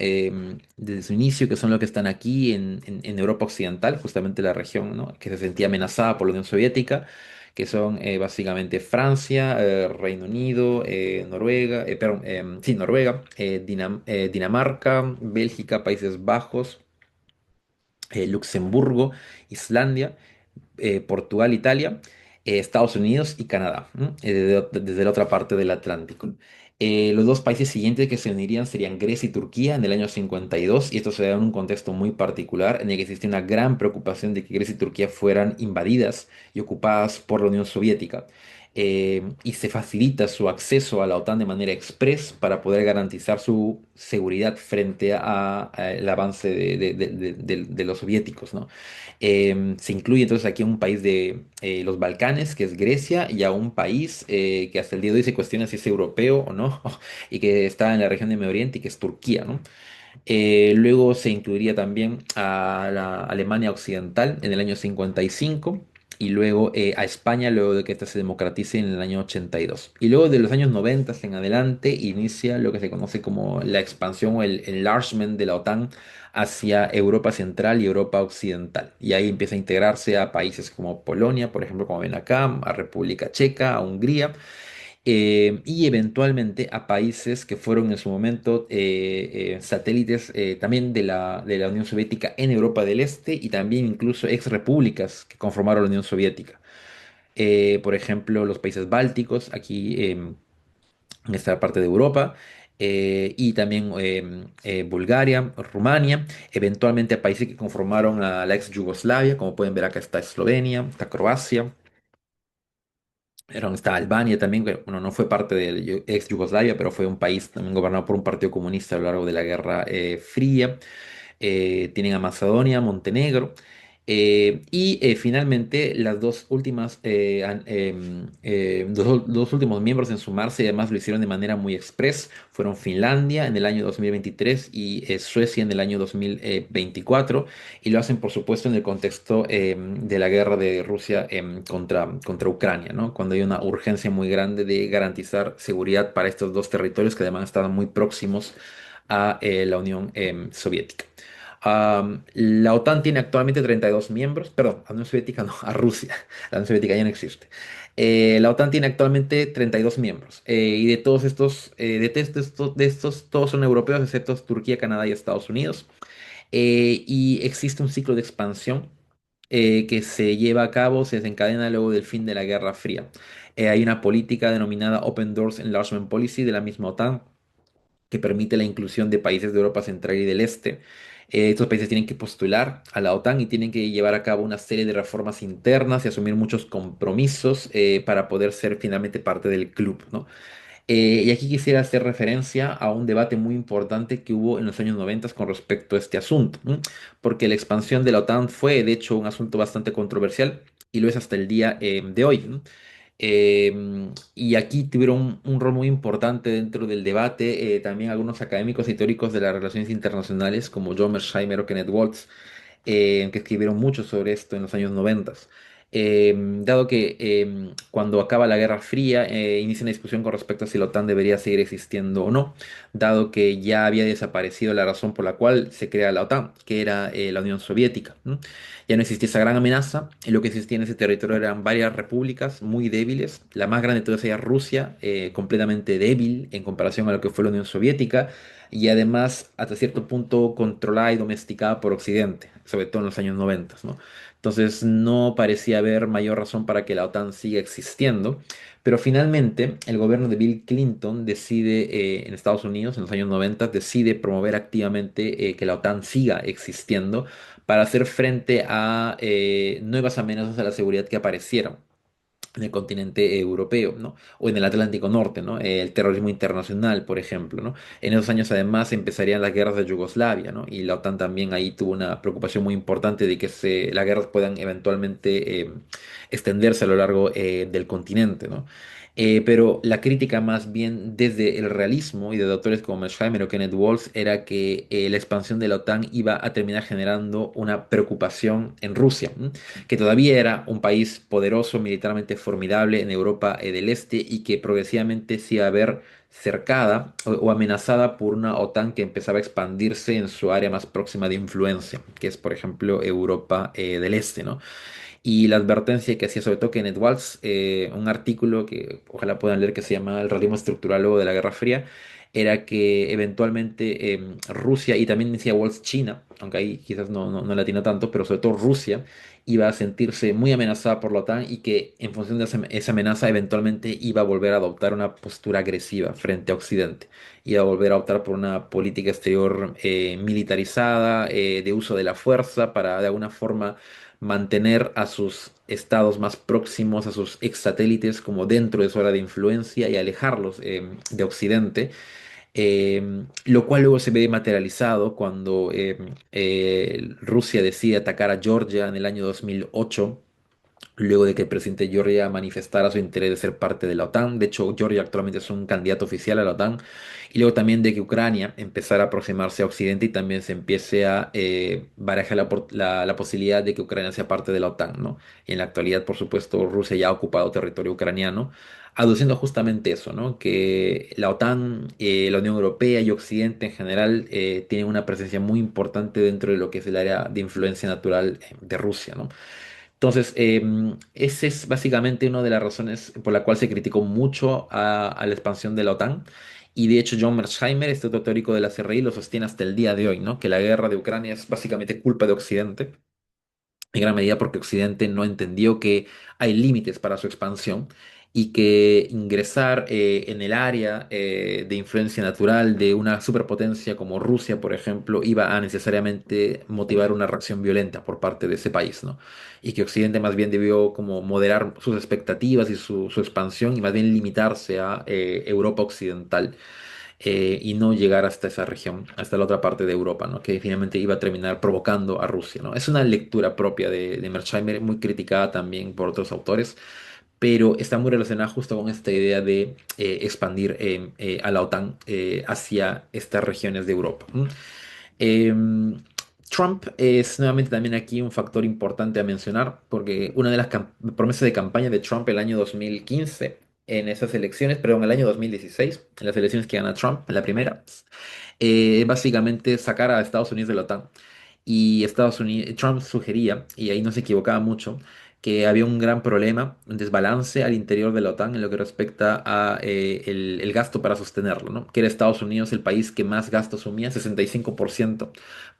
Desde su inicio, que son los que están aquí en Europa Occidental, justamente la región, ¿no? Que se sentía amenazada por la Unión Soviética, que son básicamente Francia, Reino Unido, Noruega, perdón, sí, Noruega, Dinamarca, Bélgica, Países Bajos, Luxemburgo, Islandia, Portugal, Italia, Estados Unidos y Canadá, ¿no? Desde la otra parte del Atlántico. Los dos países siguientes que se unirían serían Grecia y Turquía en el año 52, y esto se da en un contexto muy particular en el que existía una gran preocupación de que Grecia y Turquía fueran invadidas y ocupadas por la Unión Soviética. Y se facilita su acceso a la OTAN de manera express para poder garantizar su seguridad frente a el avance de los soviéticos, ¿no? Se incluye entonces aquí un país de los Balcanes, que es Grecia, y a un país que hasta el día de hoy se cuestiona si es europeo o no, y que está en la región de Medio Oriente, y que es Turquía, ¿no? Luego se incluiría también a la Alemania Occidental en el año 55 y luego a España luego de que ésta se democratice en el año 82. Y luego de los años 90 en adelante inicia lo que se conoce como la expansión o el enlargement de la OTAN hacia Europa Central y Europa Occidental. Y ahí empieza a integrarse a países como Polonia, por ejemplo, como ven acá, a República Checa, a Hungría, y eventualmente a países que fueron en su momento satélites también de la Unión Soviética en Europa del Este y también incluso ex repúblicas que conformaron la Unión Soviética. Por ejemplo, los países bálticos, aquí en esta parte de Europa. Y también Bulgaria, Rumania, eventualmente a países que conformaron a la ex Yugoslavia, como pueden ver acá está Eslovenia, está Croacia, está Albania también, que bueno, no fue parte de ex Yugoslavia, pero fue un país también gobernado por un partido comunista a lo largo de la Guerra Fría. Tienen a Macedonia, Montenegro. Y finalmente las dos últimas, dos últimos miembros en sumarse, y además lo hicieron de manera muy express, fueron Finlandia en el año 2023 y Suecia en el año 2024, y lo hacen por supuesto en el contexto de la guerra de Rusia contra Ucrania, ¿no? Cuando hay una urgencia muy grande de garantizar seguridad para estos dos territorios que además estaban muy próximos a la Unión Soviética. La OTAN tiene actualmente 32 miembros, perdón, a la Unión Soviética no, a Rusia, la Unión Soviética ya no existe. La OTAN tiene actualmente 32 miembros, y de todos estos, de estos, todos son europeos excepto Turquía, Canadá y Estados Unidos. Y existe un ciclo de expansión que se lleva a cabo, se desencadena luego del fin de la Guerra Fría. Hay una política denominada Open Doors Enlargement Policy de la misma OTAN que permite la inclusión de países de Europa Central y del Este. Estos países tienen que postular a la OTAN y tienen que llevar a cabo una serie de reformas internas y asumir muchos compromisos para poder ser finalmente parte del club, ¿no? Y aquí quisiera hacer referencia a un debate muy importante que hubo en los años 90 con respecto a este asunto, ¿no? Porque la expansión de la OTAN fue, de hecho, un asunto bastante controversial y lo es hasta el día de hoy, ¿no? Y aquí tuvieron un rol muy importante dentro del debate también algunos académicos y teóricos de las relaciones internacionales como John Mearsheimer o Kenneth Waltz, que escribieron mucho sobre esto en los años 90. dado que cuando acaba la Guerra Fría inicia una discusión con respecto a si la OTAN debería seguir existiendo o no, dado que ya había desaparecido la razón por la cual se crea la OTAN, que era la Unión Soviética, ¿no? Ya no existía esa gran amenaza, y lo que existía en ese territorio eran varias repúblicas muy débiles, la más grande de todas ellas Rusia, completamente débil en comparación a lo que fue la Unión Soviética, y además hasta cierto punto controlada y domesticada por Occidente, sobre todo en los años 90, ¿no? Entonces no parecía haber mayor razón para que la OTAN siga existiendo, pero finalmente el gobierno de Bill Clinton decide, en Estados Unidos, en los años 90, decide promover activamente que la OTAN siga existiendo para hacer frente a nuevas amenazas a la seguridad que aparecieron en el continente europeo, ¿no? O en el Atlántico Norte, ¿no? El terrorismo internacional, por ejemplo, ¿no? En esos años además empezarían las guerras de Yugoslavia, ¿no? Y la OTAN también ahí tuvo una preocupación muy importante de que las guerras puedan eventualmente extenderse a lo largo del continente, ¿no? Pero la crítica más bien desde el realismo y de autores como Mearsheimer o Kenneth Waltz era que la expansión de la OTAN iba a terminar generando una preocupación en Rusia, ¿m? Que todavía era un país poderoso, militarmente formidable en Europa del Este y que progresivamente se iba a ver cercada o amenazada por una OTAN que empezaba a expandirse en su área más próxima de influencia, que es por ejemplo Europa del Este, ¿no? Y la advertencia que hacía sobre todo Kenneth Waltz, un artículo que ojalá puedan leer que se llama El realismo estructural luego de la Guerra Fría, era que eventualmente Rusia y también decía Waltz China, aunque ahí quizás no latina tanto, pero sobre todo Rusia iba a sentirse muy amenazada por la OTAN y que en función de esa amenaza eventualmente iba a volver a adoptar una postura agresiva frente a Occidente. Iba a volver a optar por una política exterior militarizada, de uso de la fuerza para de alguna forma mantener a sus estados más próximos, a sus ex satélites como dentro de su área de influencia y alejarlos de Occidente, lo cual luego se ve materializado cuando Rusia decide atacar a Georgia en el año 2008, luego de que el presidente Georgia manifestara su interés de ser parte de la OTAN. De hecho, Georgia actualmente es un candidato oficial a la OTAN. Y luego también de que Ucrania empezara a aproximarse a Occidente y también se empiece a barajar la posibilidad de que Ucrania sea parte de la OTAN, ¿no? Y en la actualidad, por supuesto, Rusia ya ha ocupado territorio ucraniano, aduciendo justamente eso, ¿no? Que la OTAN, la Unión Europea y Occidente en general tienen una presencia muy importante dentro de lo que es el área de influencia natural de Rusia, ¿no? Entonces, esa es básicamente una de las razones por la cual se criticó mucho a la expansión de la OTAN. Y de hecho, John Mearsheimer, este otro teórico de la CRI, lo sostiene hasta el día de hoy, ¿no? Que la guerra de Ucrania es básicamente culpa de Occidente, en gran medida porque Occidente no entendió que hay límites para su expansión y que ingresar en el área de influencia natural de una superpotencia como Rusia, por ejemplo, iba a necesariamente motivar una reacción violenta por parte de ese país, ¿no? Y que Occidente más bien debió como moderar sus expectativas y su expansión y más bien limitarse a Europa occidental, y no llegar hasta esa región, hasta la otra parte de Europa, ¿no? Que finalmente iba a terminar provocando a Rusia, ¿no? Es una lectura propia de Mearsheimer, muy criticada también por otros autores, pero está muy relacionada justo con esta idea de expandir a la OTAN hacia estas regiones de Europa. ¿M? Trump es nuevamente también aquí un factor importante a mencionar, porque una de las promesas de campaña de Trump el año 2015, en esas elecciones, perdón, el año 2016, en las elecciones que gana Trump, en la primera, básicamente sacar a Estados Unidos de la OTAN. Y Estados Unidos, Trump sugería, y ahí no se equivocaba mucho, que había un gran problema, un desbalance al interior de la OTAN en lo que respecta a el gasto para sostenerlo, ¿no? Que era Estados Unidos el país que más gasto asumía, 65%,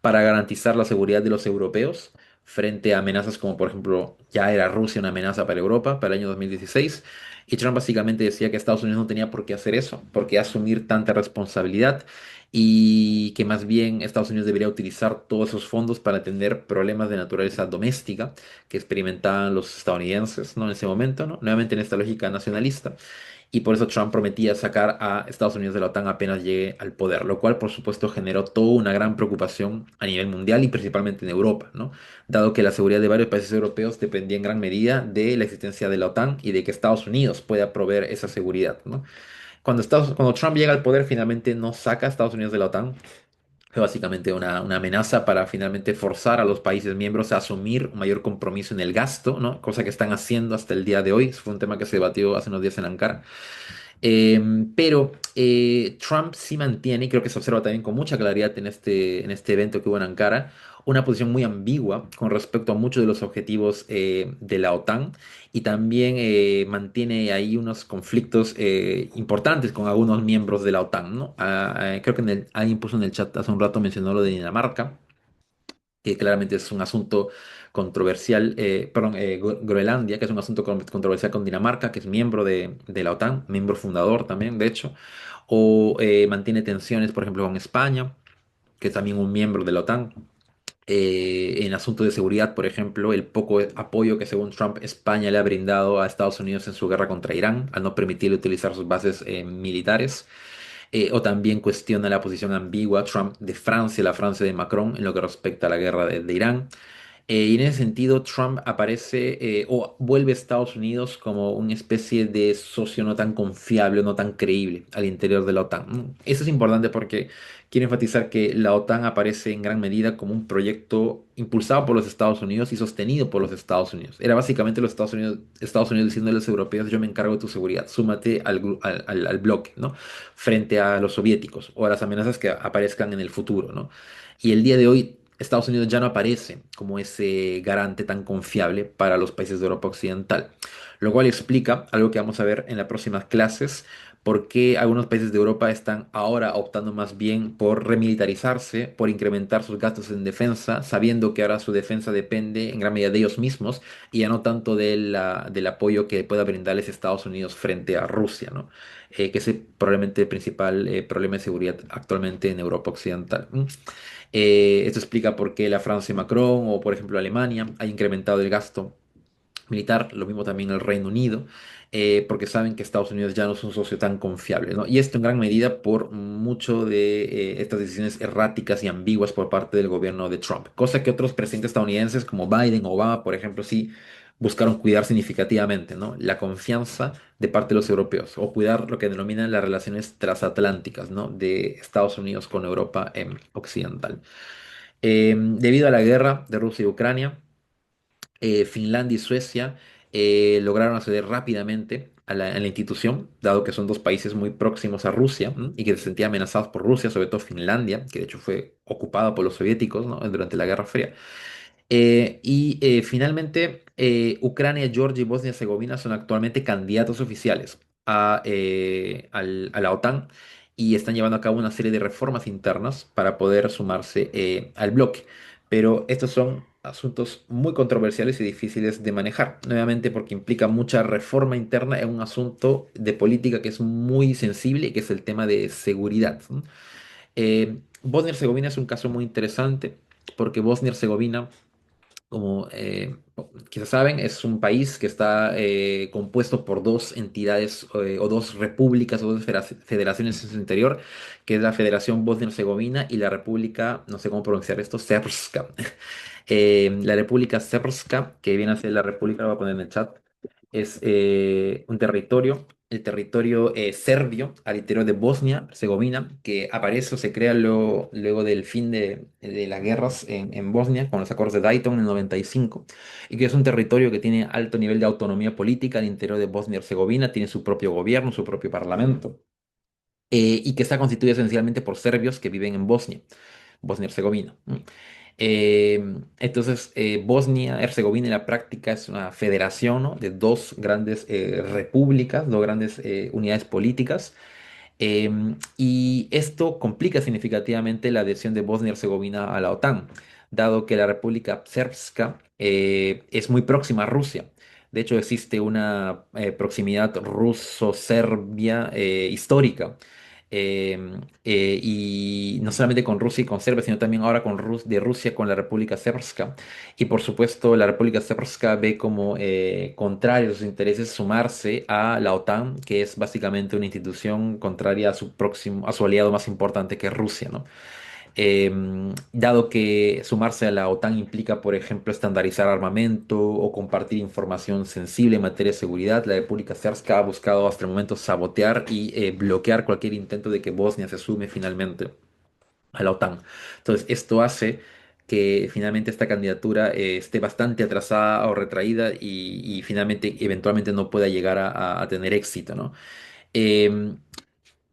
para garantizar la seguridad de los europeos frente a amenazas como, por ejemplo, ya era Rusia una amenaza para Europa para el año 2016. Y Trump básicamente decía que Estados Unidos no tenía por qué hacer eso, por qué asumir tanta responsabilidad y que más bien Estados Unidos debería utilizar todos esos fondos para atender problemas de naturaleza doméstica que experimentaban los estadounidenses, ¿no? En ese momento, ¿no? Nuevamente en esta lógica nacionalista. Y por eso Trump prometía sacar a Estados Unidos de la OTAN apenas llegue al poder, lo cual por supuesto generó toda una gran preocupación a nivel mundial y principalmente en Europa, ¿no? Dado que la seguridad de varios países europeos dependía en gran medida de la existencia de la OTAN y de que Estados Unidos pueda proveer esa seguridad, ¿no? Cuando Trump llega al poder, finalmente no saca a Estados Unidos de la OTAN, fue básicamente una amenaza para finalmente forzar a los países miembros a asumir un mayor compromiso en el gasto, ¿no? Cosa que están haciendo hasta el día de hoy. Fue un tema que se debatió hace unos días en Ankara. Pero Trump sí mantiene, y creo que se observa también con mucha claridad en este evento que hubo en Ankara, una posición muy ambigua con respecto a muchos de los objetivos de la OTAN y también mantiene ahí unos conflictos importantes con algunos miembros de la OTAN, ¿no? Creo que alguien puso en el chat hace un rato, mencionó lo de Dinamarca, que claramente es un asunto controversial, perdón, Groenlandia, que es un asunto controversial con Dinamarca, que es miembro de la OTAN, miembro fundador también, de hecho, o mantiene tensiones, por ejemplo, con España, que es también un miembro de la OTAN. En asuntos de seguridad, por ejemplo, el poco apoyo que según Trump España le ha brindado a Estados Unidos en su guerra contra Irán, al no permitirle utilizar sus bases militares. O también cuestiona la posición ambigua Trump de Francia, la Francia de Macron, en lo que respecta a la guerra de Irán. Y en ese sentido, Trump aparece o vuelve a Estados Unidos como una especie de socio no tan confiable, no tan creíble al interior de la OTAN. Eso es importante porque quiero enfatizar que la OTAN aparece en gran medida como un proyecto impulsado por los Estados Unidos y sostenido por los Estados Unidos. Era básicamente los Estados Unidos diciendo a los europeos, yo me encargo de tu seguridad, súmate al bloque, ¿no? Frente a los soviéticos o a las amenazas que aparezcan en el futuro, ¿no? Y el día de hoy Estados Unidos ya no aparece como ese garante tan confiable para los países de Europa Occidental, lo cual explica algo que vamos a ver en las próximas clases, por qué algunos países de Europa están ahora optando más bien por remilitarizarse, por incrementar sus gastos en defensa, sabiendo que ahora su defensa depende en gran medida de ellos mismos y ya no tanto del apoyo que pueda brindarles Estados Unidos frente a Rusia, ¿no? Que es probablemente el principal problema de seguridad actualmente en Europa Occidental. Esto explica por qué la Francia y Macron o, por ejemplo, Alemania ha incrementado el gasto militar, lo mismo también el Reino Unido, porque saben que Estados Unidos ya no es un socio tan confiable, ¿no? Y esto en gran medida por mucho de estas decisiones erráticas y ambiguas por parte del gobierno de Trump, cosa que otros presidentes estadounidenses como Biden o Obama, por ejemplo, sí buscaron cuidar significativamente, ¿no? La confianza de parte de los europeos o cuidar lo que denominan las relaciones transatlánticas, ¿no? De Estados Unidos con Europa occidental. Debido a la guerra de Rusia y Ucrania, Finlandia y Suecia lograron acceder rápidamente a la institución, dado que son dos países muy próximos a Rusia, ¿m? Y que se sentían amenazados por Rusia, sobre todo Finlandia, que de hecho fue ocupada por los soviéticos, ¿no? Durante la Guerra Fría. Finalmente, Ucrania, Georgia y Bosnia y Herzegovina son actualmente candidatos oficiales a la OTAN y están llevando a cabo una serie de reformas internas para poder sumarse al bloque. Pero estos son asuntos muy controversiales y difíciles de manejar, nuevamente porque implica mucha reforma interna en un asunto de política que es muy sensible y que es el tema de seguridad, ¿no? Bosnia y Herzegovina es un caso muy interesante porque Bosnia y Herzegovina como quizás saben, es un país que está compuesto por dos entidades o dos repúblicas o dos federaciones en su interior, que es la Federación Bosnia-Herzegovina y la República, no sé cómo pronunciar esto, Srpska. La República Srpska, que viene a ser la República, lo voy a poner en el chat, es un territorio, el territorio serbio al interior de Bosnia-Herzegovina, que aparece o se crea luego del fin de las guerras en Bosnia, con los acuerdos de Dayton en el 95, y que es un territorio que tiene alto nivel de autonomía política al interior de Bosnia-Herzegovina, tiene su propio gobierno, su propio parlamento, y que está constituido esencialmente por serbios que viven en Bosnia, Bosnia-Herzegovina. Bosnia-Herzegovina en la práctica es una federación, ¿no? De dos grandes repúblicas, dos grandes unidades políticas. Y esto complica significativamente la adhesión de Bosnia-Herzegovina a la OTAN, dado que la República Srpska es muy próxima a Rusia. De hecho, existe una proximidad ruso-serbia histórica. Y no solamente con Rusia y con Serbia, sino también ahora de Rusia con la República Srpska. Y por supuesto, la República Srpska ve como contrario a sus intereses sumarse a la OTAN, que es básicamente una institución contraria a a su aliado más importante, que es Rusia, ¿no? Dado que sumarse a la OTAN implica, por ejemplo, estandarizar armamento o compartir información sensible en materia de seguridad, la República Srpska ha buscado hasta el momento sabotear y bloquear cualquier intento de que Bosnia se sume finalmente a la OTAN. Entonces, esto hace que finalmente esta candidatura esté bastante atrasada o retraída y finalmente, eventualmente no pueda llegar a tener éxito, ¿no? Em,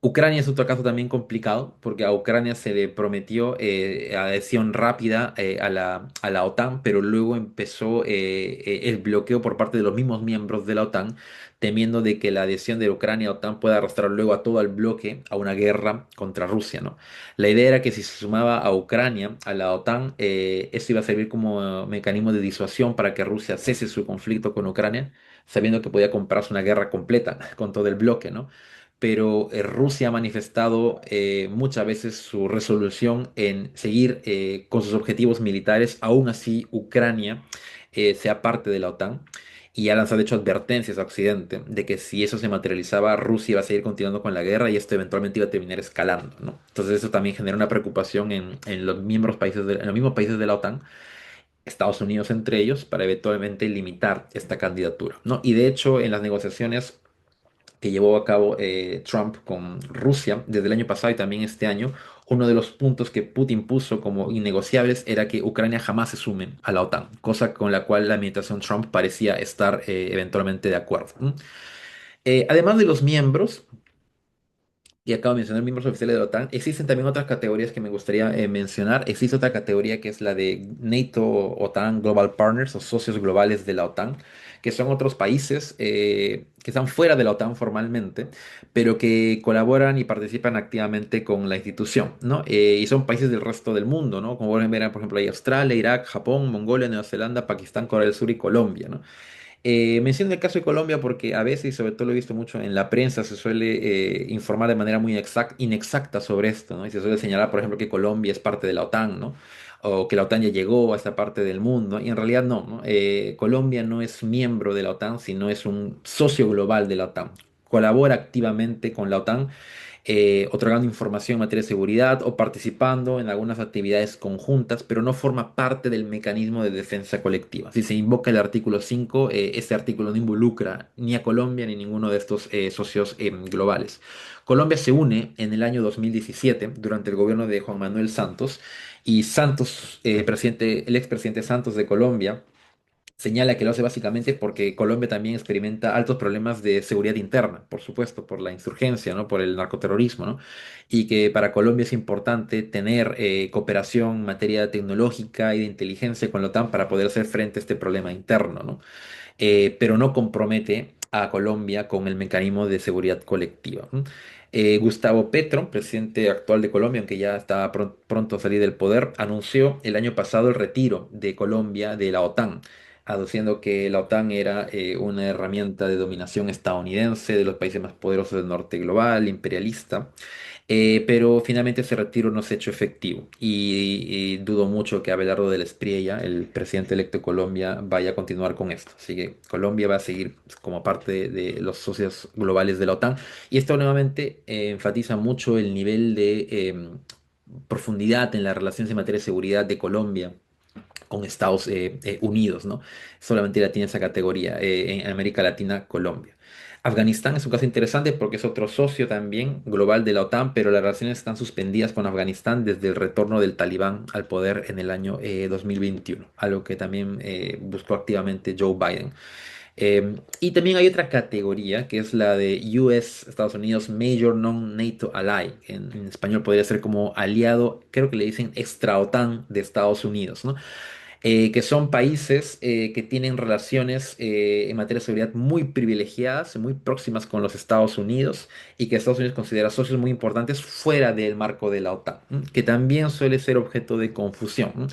Ucrania es otro caso también complicado, porque a Ucrania se le prometió adhesión rápida a la OTAN, pero luego empezó el bloqueo por parte de los mismos miembros de la OTAN, temiendo de que la adhesión de Ucrania a la OTAN pueda arrastrar luego a todo el bloque a una guerra contra Rusia, ¿no? La idea era que si se sumaba a Ucrania a la OTAN, esto iba a servir como mecanismo de disuasión para que Rusia cese su conflicto con Ucrania, sabiendo que podía comprarse una guerra completa con todo el bloque, ¿no? Pero Rusia ha manifestado muchas veces su resolución en seguir con sus objetivos militares, aún así Ucrania sea parte de la OTAN. Y ha lanzado, de hecho, advertencias a Occidente de que si eso se materializaba, Rusia iba a seguir continuando con la guerra y esto eventualmente iba a terminar escalando, ¿no? Entonces eso también genera una preocupación en los miembros países en los mismos países de la OTAN, Estados Unidos entre ellos, para eventualmente limitar esta candidatura, ¿no? Y de hecho, en las negociaciones que llevó a cabo Trump con Rusia desde el año pasado y también este año, uno de los puntos que Putin puso como innegociables era que Ucrania jamás se sume a la OTAN, cosa con la cual la administración Trump parecía estar eventualmente de acuerdo. Además de los miembros, y acabo de mencionar miembros oficiales de la OTAN, existen también otras categorías que me gustaría mencionar. Existe otra categoría que es la de NATO OTAN Global Partners o socios globales de la OTAN, que son otros países que están fuera de la OTAN formalmente, pero que colaboran y participan activamente con la institución, ¿no? Y son países del resto del mundo, ¿no? Como pueden ver, por ejemplo, hay Australia, Irak, Japón, Mongolia, Nueva Zelanda, Pakistán, Corea del Sur y Colombia, ¿no? Menciono el caso de Colombia porque a veces, y sobre todo lo he visto mucho en la prensa, se suele informar de manera muy inexacta sobre esto, ¿no? Y se suele señalar, por ejemplo, que Colombia es parte de la OTAN, ¿no? O que la OTAN ya llegó a esta parte del mundo, y en realidad no, ¿no? Colombia no es miembro de la OTAN, sino es un socio global de la OTAN. Colabora activamente con la OTAN otorgando información en materia de seguridad o participando en algunas actividades conjuntas, pero no forma parte del mecanismo de defensa colectiva. Si se invoca el artículo 5, este artículo no involucra ni a Colombia ni ninguno de estos socios globales. Colombia se une en el año 2017 durante el gobierno de Juan Manuel Santos y Santos, el expresidente Santos de Colombia, señala que lo hace básicamente porque Colombia también experimenta altos problemas de seguridad interna, por supuesto, por la insurgencia, ¿no? Por el narcoterrorismo, ¿no? Y que para Colombia es importante tener cooperación en materia tecnológica y de inteligencia con la OTAN para poder hacer frente a este problema interno, ¿no? Pero no compromete a Colombia con el mecanismo de seguridad colectiva. ¿No? Gustavo Petro, presidente actual de Colombia, aunque ya está pronto a salir del poder, anunció el año pasado el retiro de Colombia de la OTAN, aduciendo que la OTAN era una herramienta de dominación estadounidense de los países más poderosos del norte global, imperialista. Pero finalmente ese retiro no se ha hecho efectivo y dudo mucho que Abelardo de la Espriella, el presidente electo de Colombia, vaya a continuar con esto. Así que Colombia va a seguir como parte de los socios globales de la OTAN y esto nuevamente enfatiza mucho el nivel de profundidad en las relaciones en materia de seguridad de Colombia con Estados Unidos, ¿no? Solamente la tiene esa categoría en América Latina, Colombia. Afganistán es un caso interesante porque es otro socio también global de la OTAN, pero las relaciones están suspendidas con Afganistán desde el retorno del Talibán al poder en el año 2021, algo que también buscó activamente Joe Biden. Y también hay otra categoría que es la de US, Estados Unidos, Major Non-NATO Ally. En español podría ser como aliado, creo que le dicen extra OTAN de Estados Unidos, ¿no? Que son países que tienen relaciones en materia de seguridad muy privilegiadas, muy próximas con los Estados Unidos y que Estados Unidos considera socios muy importantes fuera del marco de la OTAN, ¿m? Que también suele ser objeto de confusión. ¿M?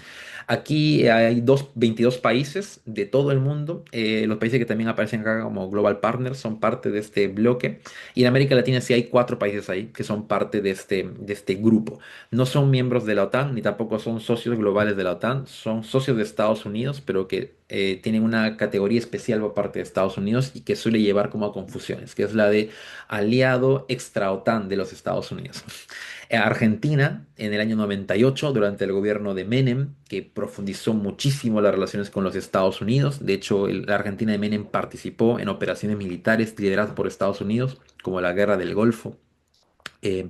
Aquí hay 22 países de todo el mundo. Los países que también aparecen acá como Global Partners son parte de este bloque. Y en América Latina sí hay 4 países ahí que son parte de este grupo. No son miembros de la OTAN, ni tampoco son socios globales de la OTAN, son socios de Estados Unidos, pero que tienen una categoría especial por parte de Estados Unidos y que suele llevar como a confusiones, que es la de aliado extra OTAN de los Estados Unidos. Argentina, en el año 98, durante el gobierno de Menem, que profundizó muchísimo las relaciones con los Estados Unidos. De hecho, la Argentina de Menem participó en operaciones militares lideradas por Estados Unidos, como la Guerra del Golfo eh,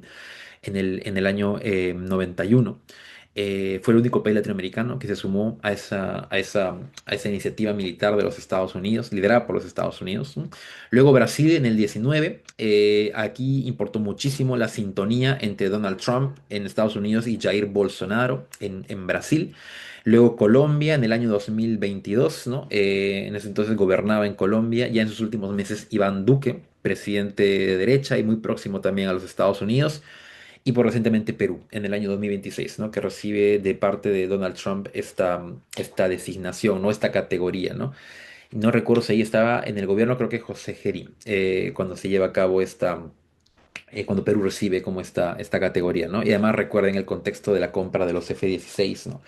en el año 91. Fue el único país latinoamericano que se sumó a esa iniciativa militar de los Estados Unidos, liderada por los Estados Unidos, ¿no? Luego Brasil en el 19, aquí importó muchísimo la sintonía entre Donald Trump en Estados Unidos y Jair Bolsonaro en Brasil. Luego Colombia en el año 2022, ¿no? En ese entonces gobernaba en Colombia, ya en sus últimos meses Iván Duque, presidente de derecha y muy próximo también a los Estados Unidos. Y por recientemente Perú, en el año 2026, ¿no? Que recibe de parte de Donald Trump esta designación, ¿no? Esta categoría, ¿no? No recuerdo si ahí estaba en el gobierno, creo que José Gerí, cuando se lleva a cabo cuando Perú recibe como esta categoría, ¿no? Y además recuerden el contexto de la compra de los F-16, ¿no?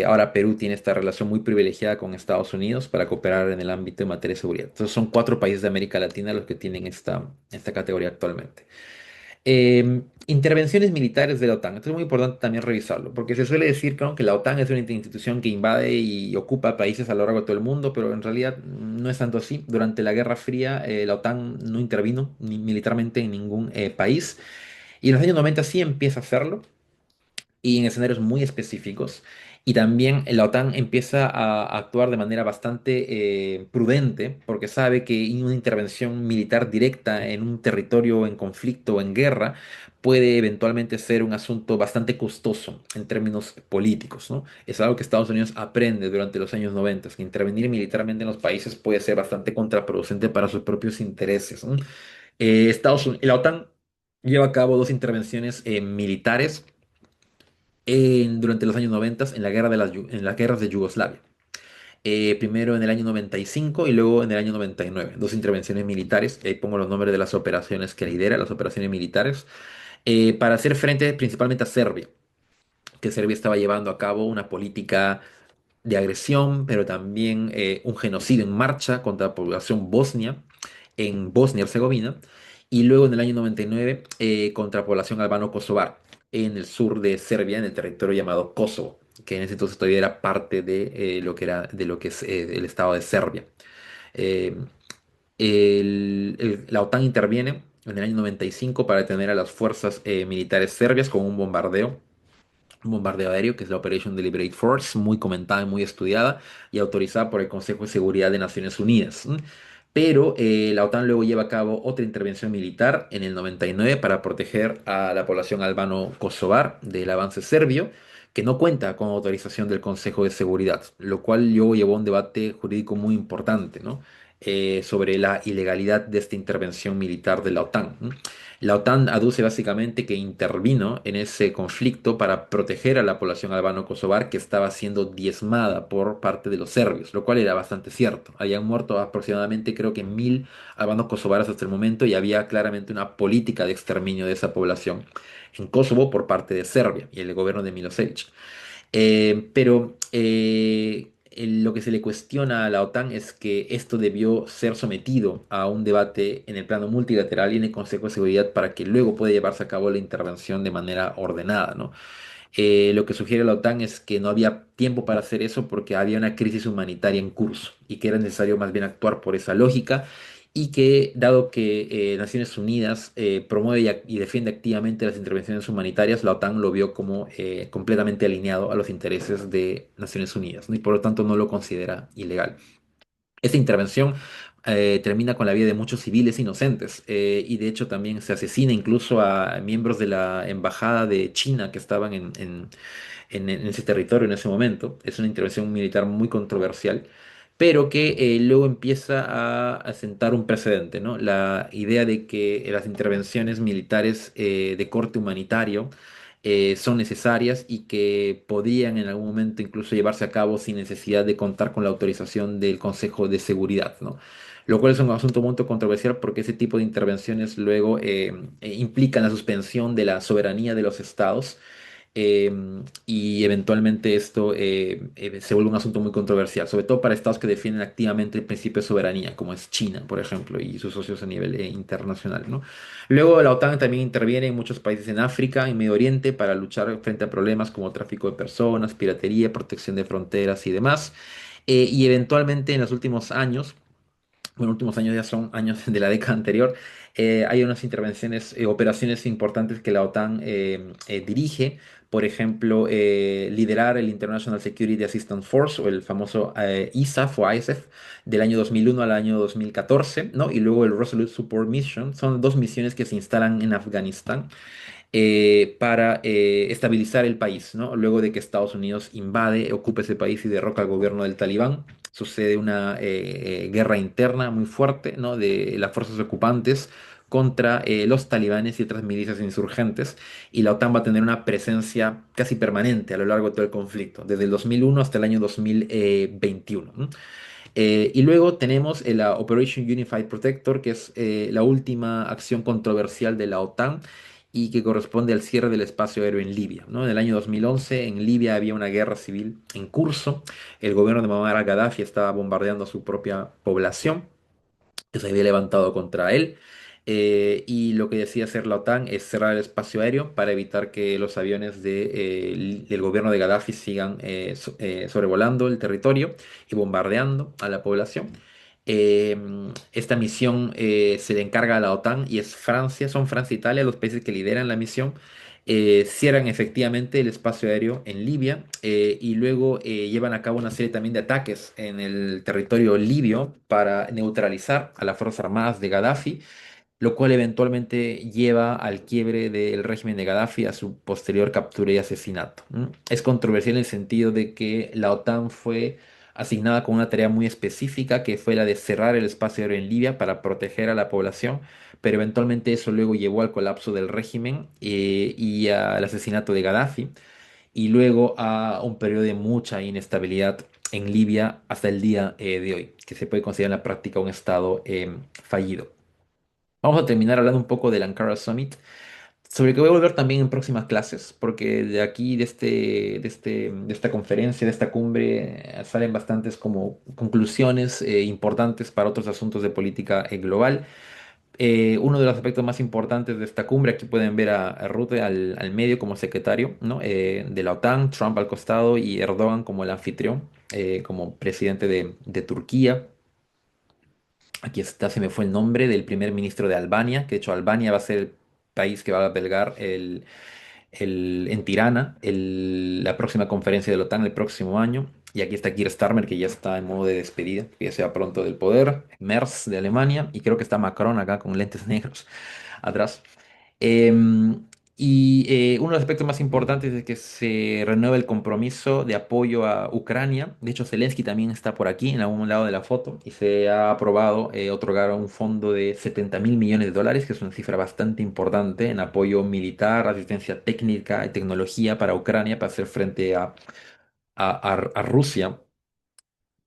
Ahora Perú tiene esta relación muy privilegiada con Estados Unidos para cooperar en el ámbito de materia de seguridad. Entonces son cuatro países de América Latina los que tienen esta categoría actualmente. Intervenciones militares de la OTAN. Esto es muy importante también revisarlo, porque se suele decir ¿no? que la OTAN es una institución que invade y ocupa países a lo largo de todo el mundo, pero en realidad no es tanto así. Durante la Guerra Fría, la OTAN no intervino ni militarmente en ningún país, y en los años 90 sí empieza a hacerlo y en escenarios muy específicos. Y también la OTAN empieza a actuar de manera bastante prudente porque sabe que una intervención militar directa en un territorio en conflicto o en guerra puede eventualmente ser un asunto bastante costoso en términos políticos, ¿no? Es algo que Estados Unidos aprende durante los años 90, que intervenir militarmente en los países puede ser bastante contraproducente para sus propios intereses, ¿no? La OTAN lleva a cabo dos intervenciones militares durante los años 90 en en las guerras de Yugoslavia. Primero en el año 95 y luego en el año 99. Dos intervenciones militares. Ahí pongo los nombres de las operaciones que lidera, las operaciones militares, para hacer frente principalmente a Serbia, que Serbia estaba llevando a cabo una política de agresión, pero también un genocidio en marcha contra la población bosnia en Bosnia y Herzegovina, y luego en el año 99 contra población albano-kosovar en el sur de Serbia, en el territorio llamado Kosovo, que en ese entonces todavía era parte de lo que es el Estado de Serbia. Eh, la OTAN interviene en el año 95 para detener a las fuerzas militares serbias con un bombardeo aéreo, que es la Operation Deliberate Force, muy comentada y muy estudiada y autorizada por el Consejo de Seguridad de Naciones Unidas. Pero la OTAN luego lleva a cabo otra intervención militar en el 99 para proteger a la población albano-kosovar del avance serbio, que no cuenta con autorización del Consejo de Seguridad, lo cual luego llevó a un debate jurídico muy importante, ¿no? Sobre la ilegalidad de esta intervención militar de la OTAN. La OTAN aduce básicamente que intervino en ese conflicto para proteger a la población albano-kosovar que estaba siendo diezmada por parte de los serbios, lo cual era bastante cierto. Habían muerto aproximadamente creo que 1.000 albanos kosovares hasta el momento y había claramente una política de exterminio de esa población en Kosovo por parte de Serbia y el gobierno de Milosevic. Pero lo que se le cuestiona a la OTAN es que esto debió ser sometido a un debate en el plano multilateral y en el Consejo de Seguridad para que luego pueda llevarse a cabo la intervención de manera ordenada, ¿no? Lo que sugiere la OTAN es que no había tiempo para hacer eso porque había una crisis humanitaria en curso y que era necesario más bien actuar por esa lógica y que dado que Naciones Unidas promueve y defiende activamente las intervenciones humanitarias, la OTAN lo vio como completamente alineado a los intereses de Naciones Unidas, ¿no? Y por lo tanto no lo considera ilegal. Esta intervención termina con la vida de muchos civiles inocentes y de hecho también se asesina incluso a miembros de la embajada de China que estaban en ese territorio en ese momento. Es una intervención militar muy controversial, pero que luego empieza a sentar un precedente, ¿no? La idea de que las intervenciones militares de corte humanitario son necesarias y que podrían en algún momento incluso llevarse a cabo sin necesidad de contar con la autorización del Consejo de Seguridad, ¿no? Lo cual es un asunto muy controversial porque ese tipo de intervenciones luego implican la suspensión de la soberanía de los estados y eventualmente esto se vuelve un asunto muy controversial, sobre todo para estados que defienden activamente el principio de soberanía, como es China, por ejemplo, y sus socios a nivel internacional, ¿no? Luego la OTAN también interviene en muchos países en África, en Medio Oriente, para luchar frente a problemas como tráfico de personas, piratería, protección de fronteras y demás. Y eventualmente en los últimos años bueno, últimos años ya son años de la década anterior, hay unas intervenciones, operaciones importantes que la OTAN dirige. Por ejemplo, liderar el International Security Assistance Force o el famoso ISAF o ISAF del año 2001 al año 2014, ¿no? Y luego el Resolute Support Mission. Son dos misiones que se instalan en Afganistán para estabilizar el país, ¿no? Luego de que Estados Unidos invade, ocupa ese país y derroca al gobierno del Talibán, sucede una guerra interna muy fuerte, ¿no? De las fuerzas ocupantes contra los talibanes y otras milicias insurgentes, y la OTAN va a tener una presencia casi permanente a lo largo de todo el conflicto, desde el 2001 hasta el año 2021. ¿No? Y luego tenemos la Operation Unified Protector, que es la última acción controversial de la OTAN y que corresponde al cierre del espacio aéreo en Libia, ¿no? En el año 2011 en Libia había una guerra civil en curso, el gobierno de Muammar al-Gaddafi estaba bombardeando a su propia población que se había levantado contra él. Y lo que decía hacer la OTAN es cerrar el espacio aéreo para evitar que los aviones del gobierno de Gaddafi sigan sobrevolando el territorio y bombardeando a la población. Eh, Esta misión se le encarga a la OTAN y es Francia, son Francia e Italia los países que lideran la misión. Cierran efectivamente el espacio aéreo en Libia y luego llevan a cabo una serie también de ataques en el territorio libio para neutralizar a las Fuerzas Armadas de Gaddafi, lo cual eventualmente lleva al quiebre del régimen de Gaddafi, a su posterior captura y asesinato. ¿M? Es controversial en el sentido de que la OTAN fue asignada con una tarea muy específica, que fue la de cerrar el espacio aéreo en Libia para proteger a la población, pero eventualmente eso luego llevó al colapso del régimen y al asesinato de Gaddafi, y luego a un periodo de mucha inestabilidad en Libia hasta el día de hoy, que se puede considerar en la práctica un estado fallido. Vamos a terminar hablando un poco del Ankara Summit, sobre el que voy a volver también en próximas clases, porque de aquí, de esta conferencia, de esta cumbre, salen bastantes como conclusiones importantes para otros asuntos de política global. Uno de los aspectos más importantes de esta cumbre, aquí pueden ver a Rutte al medio como secretario, ¿no? De la OTAN, Trump al costado y Erdogan como el anfitrión, como presidente de Turquía. Aquí está, se me fue el nombre del primer ministro de Albania, que de hecho Albania va a ser el país que va a albergar en Tirana la próxima conferencia de la OTAN el próximo año. Y aquí está Keir Starmer, que ya está en modo de despedida, que ya sea pronto del poder. Merz de Alemania. Y creo que está Macron acá con lentes negros atrás. Em, Uno de los aspectos más importantes es que se renueva el compromiso de apoyo a Ucrania. De hecho, Zelensky también está por aquí, en algún lado de la foto, y se ha aprobado otorgar un fondo de 70.000 millones de dólares, que es una cifra bastante importante en apoyo militar, asistencia técnica y tecnología para Ucrania para hacer frente a Rusia.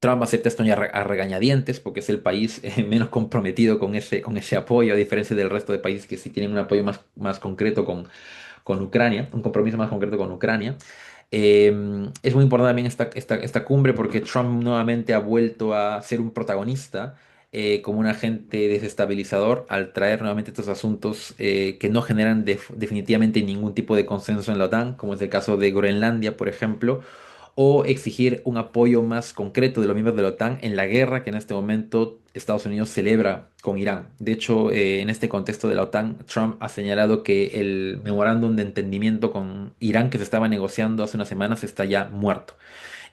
Trump acepta esto a regañadientes porque es el país menos comprometido con ese apoyo, a diferencia del resto de países que sí tienen un apoyo más concreto con Ucrania, un compromiso más concreto con Ucrania. Es muy importante también esta cumbre porque Trump nuevamente ha vuelto a ser un protagonista como un agente desestabilizador al traer nuevamente estos asuntos que no generan definitivamente ningún tipo de consenso en la OTAN, como es el caso de Groenlandia, por ejemplo, o exigir un apoyo más concreto de los miembros de la OTAN en la guerra que en este momento Estados Unidos celebra con Irán. De hecho, en este contexto de la OTAN, Trump ha señalado que el memorándum de entendimiento con Irán que se estaba negociando hace unas semanas está ya muerto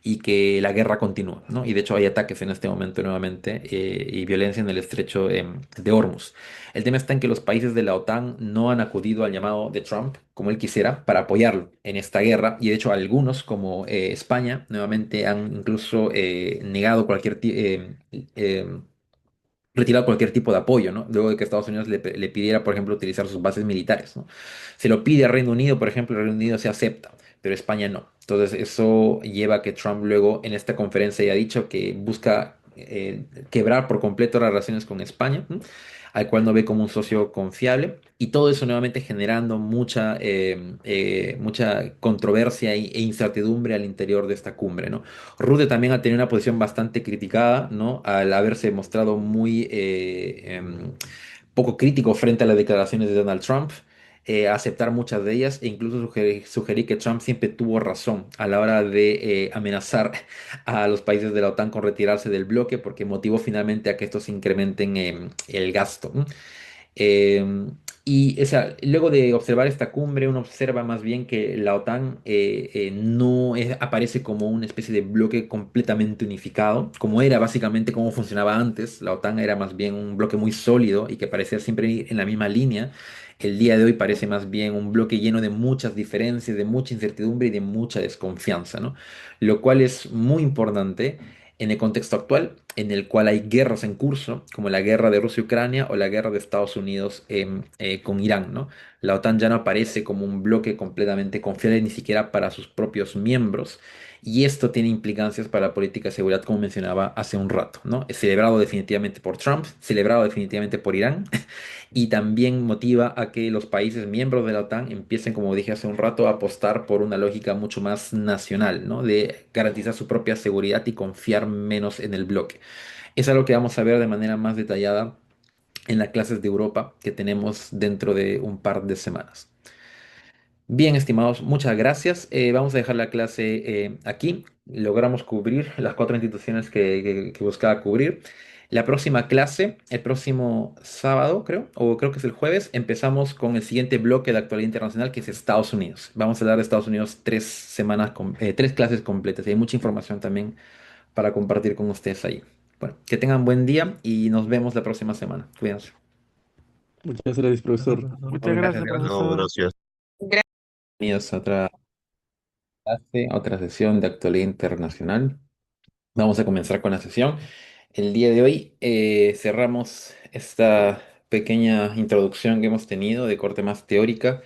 y que la guerra continúa, ¿no? Y de hecho hay ataques en este momento nuevamente y violencia en el estrecho de Hormuz. El tema está en que los países de la OTAN no han acudido al llamado de Trump, como él quisiera, para apoyarlo en esta guerra, y de hecho algunos, como España, nuevamente han incluso negado retirado cualquier tipo de apoyo, ¿no? Luego de que Estados Unidos le pidiera, por ejemplo, utilizar sus bases militares, ¿no? Se lo pide a Reino Unido, por ejemplo, el Reino Unido se acepta, pero España no. Entonces eso lleva a que Trump luego en esta conferencia haya dicho que busca quebrar por completo las relaciones con España, ¿no? Al cual no ve como un socio confiable, y todo eso nuevamente generando mucha controversia e incertidumbre al interior de esta cumbre, ¿no? Rutte también ha tenido una posición bastante criticada, ¿no? Al haberse mostrado muy poco crítico frente a las declaraciones de Donald Trump. a aceptar muchas de ellas e incluso sugerí que Trump siempre tuvo razón a la hora de amenazar a los países de la OTAN con retirarse del bloque porque motivó finalmente a que estos incrementen el gasto. ¿No? Eh, y o sea, luego de observar esta cumbre, uno observa más bien que la OTAN no aparece como una especie de bloque completamente unificado, como era básicamente cómo funcionaba antes. La OTAN era más bien un bloque muy sólido y que parecía siempre ir en la misma línea. El día de hoy parece más bien un bloque lleno de muchas diferencias, de mucha incertidumbre y de mucha desconfianza, ¿no? Lo cual es muy importante en el contexto actual, en el cual hay guerras en curso, como la guerra de Rusia-Ucrania o la guerra de Estados Unidos con Irán, ¿no? La OTAN ya no aparece como un bloque completamente confiable ni siquiera para sus propios miembros, y esto tiene implicancias para la política de seguridad, como mencionaba hace un rato, ¿no? Es celebrado definitivamente por Trump, celebrado definitivamente por Irán, y también motiva a que los países miembros de la OTAN empiecen, como dije hace un rato, a apostar por una lógica mucho más nacional, ¿no? De garantizar su propia seguridad y confiar menos en el bloque. Es algo que vamos a ver de manera más detallada en las clases de Europa que tenemos dentro de un par de semanas. Bien, estimados, muchas gracias. Vamos a dejar la clase aquí. Logramos cubrir las cuatro instituciones que buscaba cubrir. La próxima clase, el próximo sábado, creo, o creo que es el jueves, empezamos con el siguiente bloque de actualidad internacional, que es Estados Unidos. Vamos a hablar de Estados Unidos 3 semanas, tres clases completas. Y hay mucha información también para compartir con ustedes ahí. Bueno, que tengan buen día y nos vemos la próxima semana. Cuídense. Muchas gracias, profesor. Muchas Gracias, gracias, gracias. No, profesor. gracias. Bienvenidos a otra clase, a otra sesión de actualidad internacional. Vamos a comenzar con la sesión. El día de hoy cerramos esta pequeña introducción que hemos tenido de corte más teórica